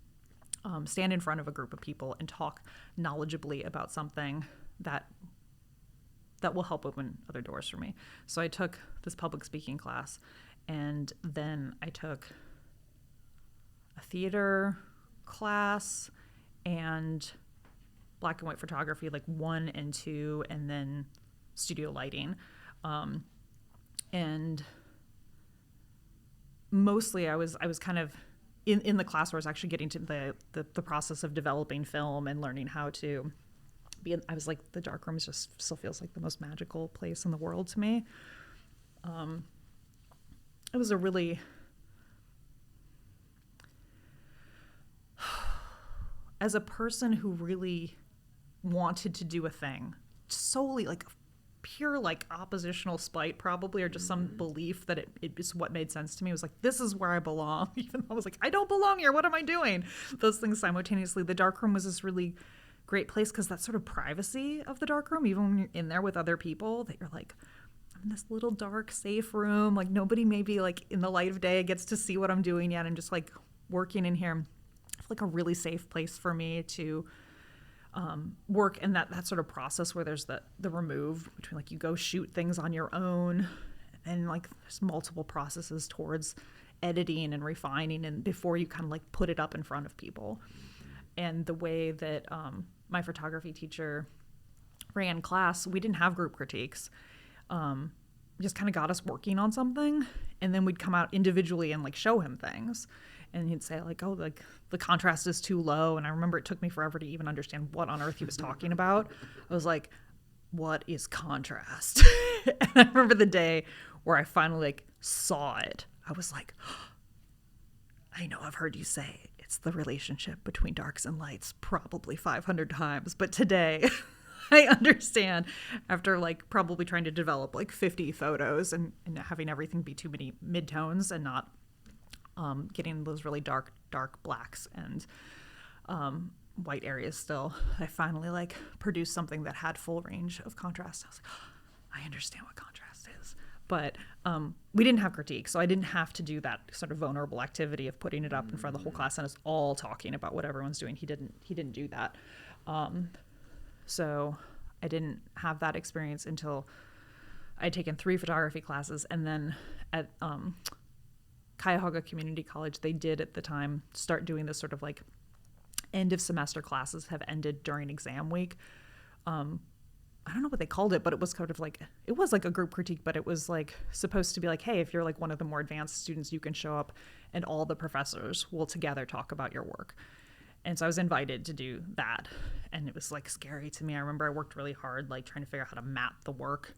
stand in front of a group of people and talk knowledgeably about something, that will help open other doors for me. So I took this public speaking class, and then I took a theater class and black and white photography, like 1 and 2, and then studio lighting. And mostly I was kind of in the class where I was actually getting to the process of developing film and learning how to be. I was like, the darkroom just still feels like the most magical place in the world to me. It was a really, as a person who really wanted to do a thing solely like pure like oppositional spite probably, or just some belief that it is what made sense to me. It was like, this is where I belong, even though I was like, I don't belong here, what am I doing? Those things simultaneously. The darkroom was this really great place because that sort of privacy of the darkroom, even when you're in there with other people, that you're like, I'm in this little dark safe room, like nobody maybe like in the light of day gets to see what I'm doing yet. I'm just like working in here. It's like a really safe place for me to work, and that sort of process where there's the remove between like you go shoot things on your own, and like there's multiple processes towards editing and refining, and before you kind of like put it up in front of people. And the way that my photography teacher ran class, we didn't have group critiques. Just kind of got us working on something, and then we'd come out individually and like show him things. And he'd say like, oh, like the contrast is too low. And I remember it took me forever to even understand what on earth he was talking about. I was like, what is contrast? And I remember the day where I finally like saw it. I was like, oh, I know I've heard you say it's the relationship between darks and lights probably 500 times. But today I understand, after like probably trying to develop like 50 photos and having everything be too many midtones and not getting those really dark blacks and white areas still. I finally like produced something that had full range of contrast. I was like, oh, I understand what contrast is. But we didn't have critique, so I didn't have to do that sort of vulnerable activity of putting it up in front of the whole class and us all talking about what everyone's doing. He didn't do that. So I didn't have that experience until I'd taken 3 photography classes, and then at Cuyahoga Community College, they did at the time start doing this sort of like end of semester classes have ended during exam week. I don't know what they called it, but it was kind of like, it was like a group critique, but it was like supposed to be like, hey, if you're like one of the more advanced students, you can show up and all the professors will together talk about your work. And so I was invited to do that. And it was like scary to me. I remember I worked really hard, like trying to figure out how to mat the work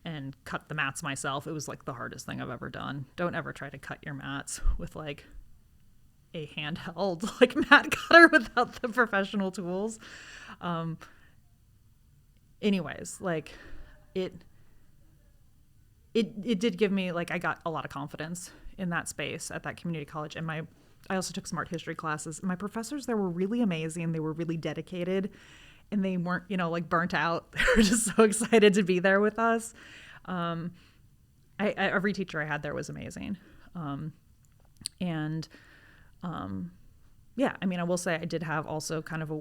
and cut the mats myself. It was like the hardest thing I've ever done. Don't ever try to cut your mats with like a handheld like mat cutter without the professional tools. anyways, like it did give me, like, I got a lot of confidence in that space at that community college. And I also took some art history classes. My professors there were really amazing. They were really dedicated, and they weren't, like, burnt out. They were just so excited to be there with us. Every teacher I had there was amazing. Yeah, I mean, I will say I did have also kind of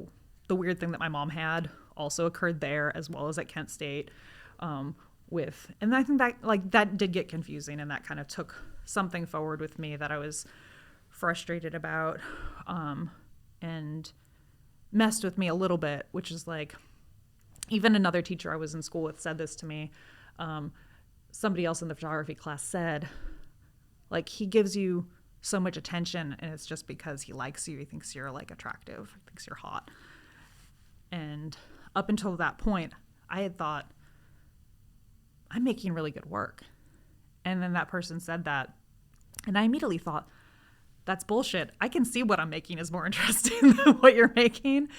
the weird thing that my mom had also occurred there as well as at Kent State. And I think that did get confusing, and that kind of took something forward with me that I was frustrated about, and messed with me a little bit, which is like, even another teacher I was in school with said this to me. Somebody else in the photography class said, like, he gives you so much attention and it's just because he likes you. He thinks you're, like, attractive, he thinks you're hot. And up until that point, I had thought, I'm making really good work. And then that person said that, and I immediately thought, that's bullshit. I can see what I'm making is more interesting than what you're making.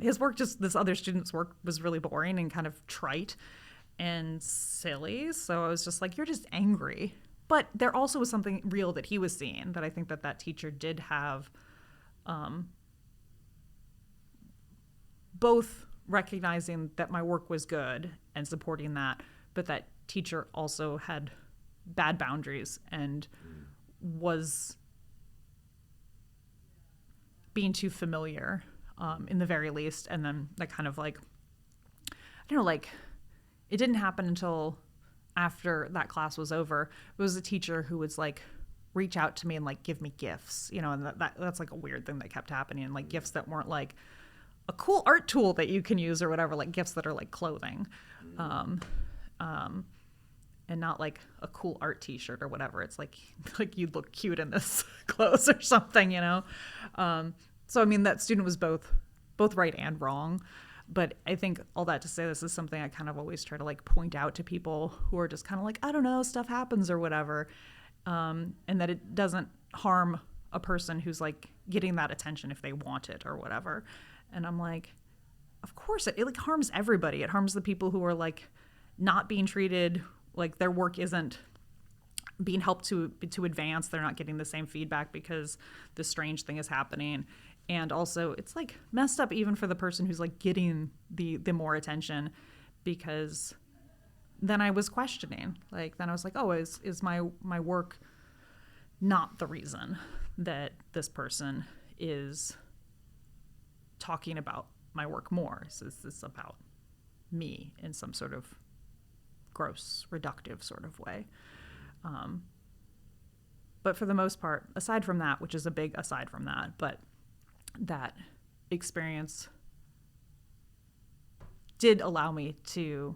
His work, this other student's work, was really boring and kind of trite and silly. So I was just like, you're just angry. But there also was something real that he was seeing, that I think that teacher did have, both recognizing that my work was good and supporting that, but that teacher also had bad boundaries and was being too familiar, in the very least. And then that kind of, like, I don't know, like, it didn't happen until after that class was over. It was a teacher who would, like, reach out to me and, like, give me gifts, and that's like a weird thing that kept happening. And, like, gifts that weren't like a cool art tool that you can use or whatever, like gifts that are like clothing, and not like a cool art t-shirt or whatever. It's like you'd look cute in this clothes or something, So I mean, that student was both right and wrong. But I think all that to say, this is something I kind of always try to, like, point out to people who are just kind of like, I don't know, stuff happens or whatever. And that it doesn't harm a person who's, like, getting that attention if they want it or whatever. And I'm like, of course it like harms everybody. It harms the people who are, like, not being treated, like, their work isn't being helped to advance. They're not getting the same feedback because this strange thing is happening. And also, it's, like, messed up even for the person who's, like, getting the more attention, because then I was questioning. Like, then I was like, oh, is my work not the reason that this person is talking about my work more? Is this about me in some sort of gross, reductive sort of way? But for the most part, aside from that, which is a big aside from that, but that experience did allow me to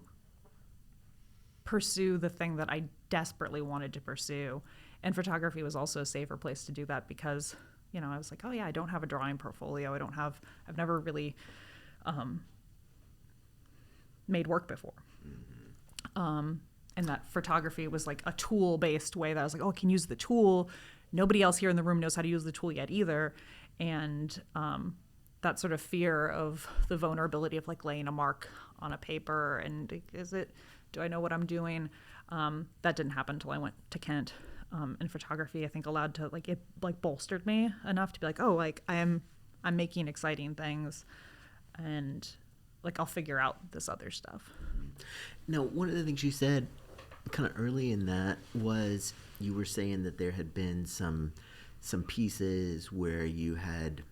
pursue the thing that I desperately wanted to pursue. And photography was also a safer place to do that because, I was like, oh yeah, I don't have a drawing portfolio. I've never really made work before. And that photography was like a tool-based way that I was like, oh, I can use the tool. Nobody else here in the room knows how to use the tool yet either. And that sort of fear of the vulnerability of, like, laying a mark on a paper and do I know what I'm doing? That didn't happen until I went to Kent. And photography, I think, allowed to, like, it, like, bolstered me enough to be like, oh, like, I'm making exciting things, and, like, I'll figure out this other stuff. Now, one of the things you said kind of early in that was you were saying that there had been some pieces where you had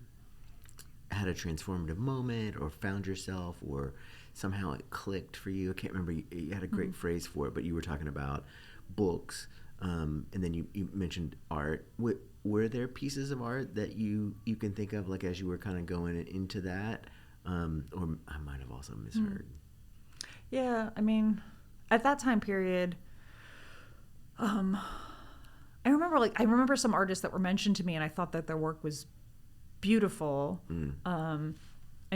a transformative moment or found yourself or somehow it clicked for you. I can't remember. You had a great phrase for it, but you were talking about books, and then you mentioned art. Were there pieces of art that you can think of, like, as you were kind of going into that, or I might have also misheard? Yeah, I mean, at that time period, I remember some artists that were mentioned to me, and I thought that their work was beautiful. I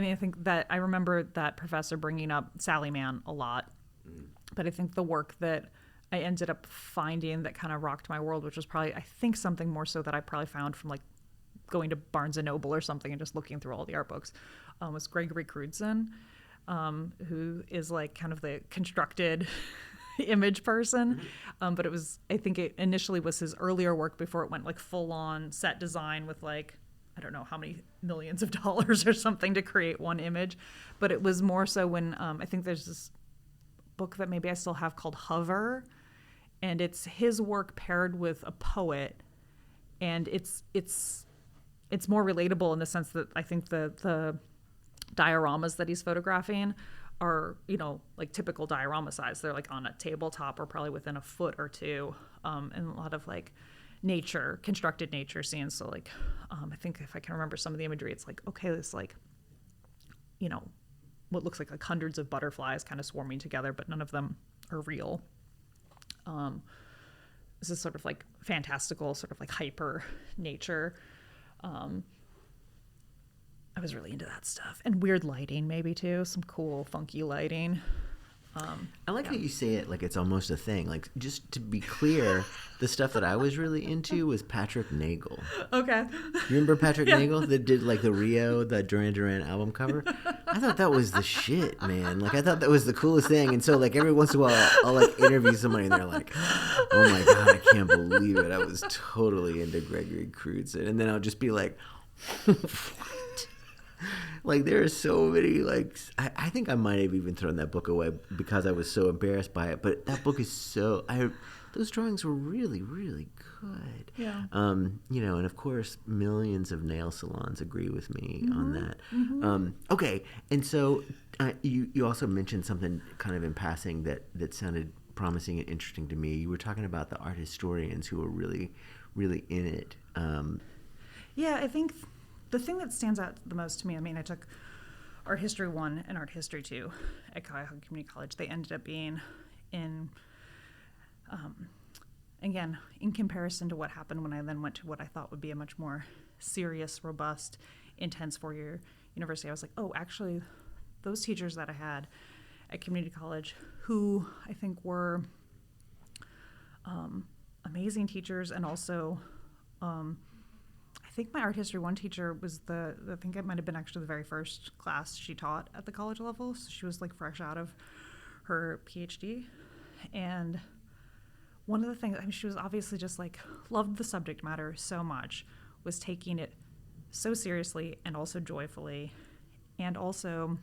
mean, I think that I remember that professor bringing up Sally Mann a lot, but I think the work that I ended up finding that kind of rocked my world, which was probably, I think, something more so that I probably found from, like, going to Barnes & Noble or something and just looking through all the art books, was Gregory Crewdson. who is like kind of the constructed image person. But I think it initially was his earlier work before it went like full on set design with like, I don't know how many millions of dollars or something to create one image. But it was more so when I think there's this book that maybe I still have called Hover, and it's his work paired with a poet, and it's more relatable in the sense that I think the dioramas that he's photographing are, like typical diorama size. They're like on a tabletop or probably within a foot or two, and a lot of like nature, constructed nature scenes. So like, I think if I can remember some of the imagery, it's like, okay, this like, what looks like hundreds of butterflies kind of swarming together, but none of them are real. This is sort of like fantastical, sort of like hyper nature. I was really into that stuff, and weird lighting maybe too, some cool funky lighting. I like how you say it like it's almost a thing. Like, just to be clear, the stuff that I was really into was Patrick Nagel. Okay. You remember Patrick Nagel that did like the Rio, the Duran Duran album cover? I thought that was the shit, man. Like, I thought that was the coolest thing. And so like every once in a while I'll like interview somebody and they're like, oh my God, I can't believe it. I was totally into Gregory Crewdson. And then I'll just be like, what? Like, there are so many, like, I think I might have even thrown that book away because I was so embarrassed by it. But that book is those drawings were really, really good. Yeah. And of course, millions of nail salons agree with me on that. Mm-hmm. Okay. And so you also mentioned something kind of in passing that sounded promising and interesting to me. You were talking about the art historians who were really, really in it. Yeah, I think the thing that stands out the most to me, I mean, I took Art History 1 and Art History 2 at Cuyahoga Community College. They ended up being again, in comparison to what happened when I then went to what I thought would be a much more serious, robust, intense four-year university, I was like, oh, actually, those teachers that I had at community college, who I think were amazing teachers, and also I think my Art History 1 teacher was I think it might have been actually the very first class she taught at the college level. So she was like fresh out of her PhD. And one of the things, I mean, she was obviously just like loved the subject matter so much, was taking it so seriously and also joyfully. And also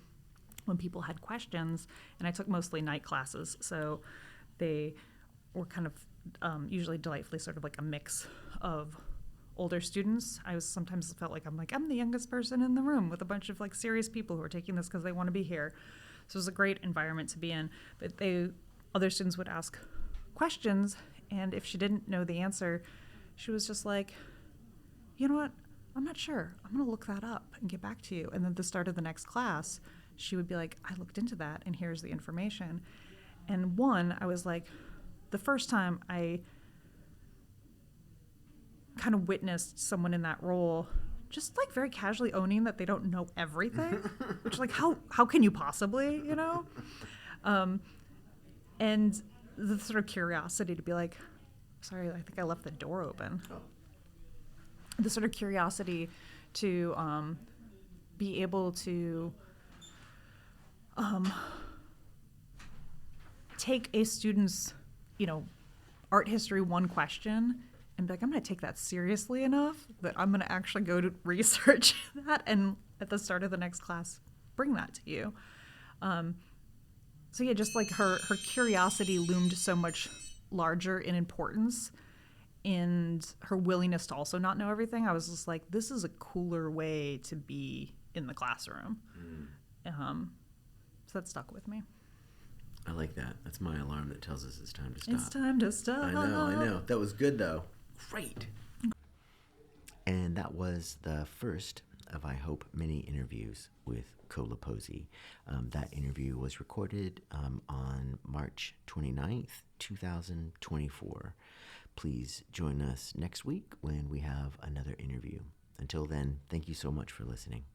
when people had questions, and I took mostly night classes, so they were kind of usually delightfully sort of like a mix of older students. I sometimes felt like I'm the youngest person in the room with a bunch of like serious people who are taking this because they want to be here. So it was a great environment to be in. But other students would ask questions, and if she didn't know the answer, she was just like, you know what? I'm not sure. I'm going to look that up and get back to you. And then at the start of the next class, she would be like, I looked into that, and here's the information. And I was like, the first time I kind of witnessed someone in that role just like very casually owning that they don't know everything, which like how can you possibly, and the sort of curiosity to be like, sorry, I think I left the door open. The sort of curiosity to be able to take a student's Art History 1 question and be like, I'm going to take that seriously enough that I'm going to actually go to research that, and at the start of the next class, bring that to you. So yeah, just like her curiosity loomed so much larger in importance, and her willingness to also not know everything. I was just like, this is a cooler way to be in the classroom. So that stuck with me. I like that. That's my alarm that tells us it's time to stop. It's time to stop. I know. That was good, though. Great. And that was the first of, I hope, many interviews with Coe Lapossy. That interview was recorded on March 29th, 2024. Please join us next week when we have another interview. Until then, thank you so much for listening.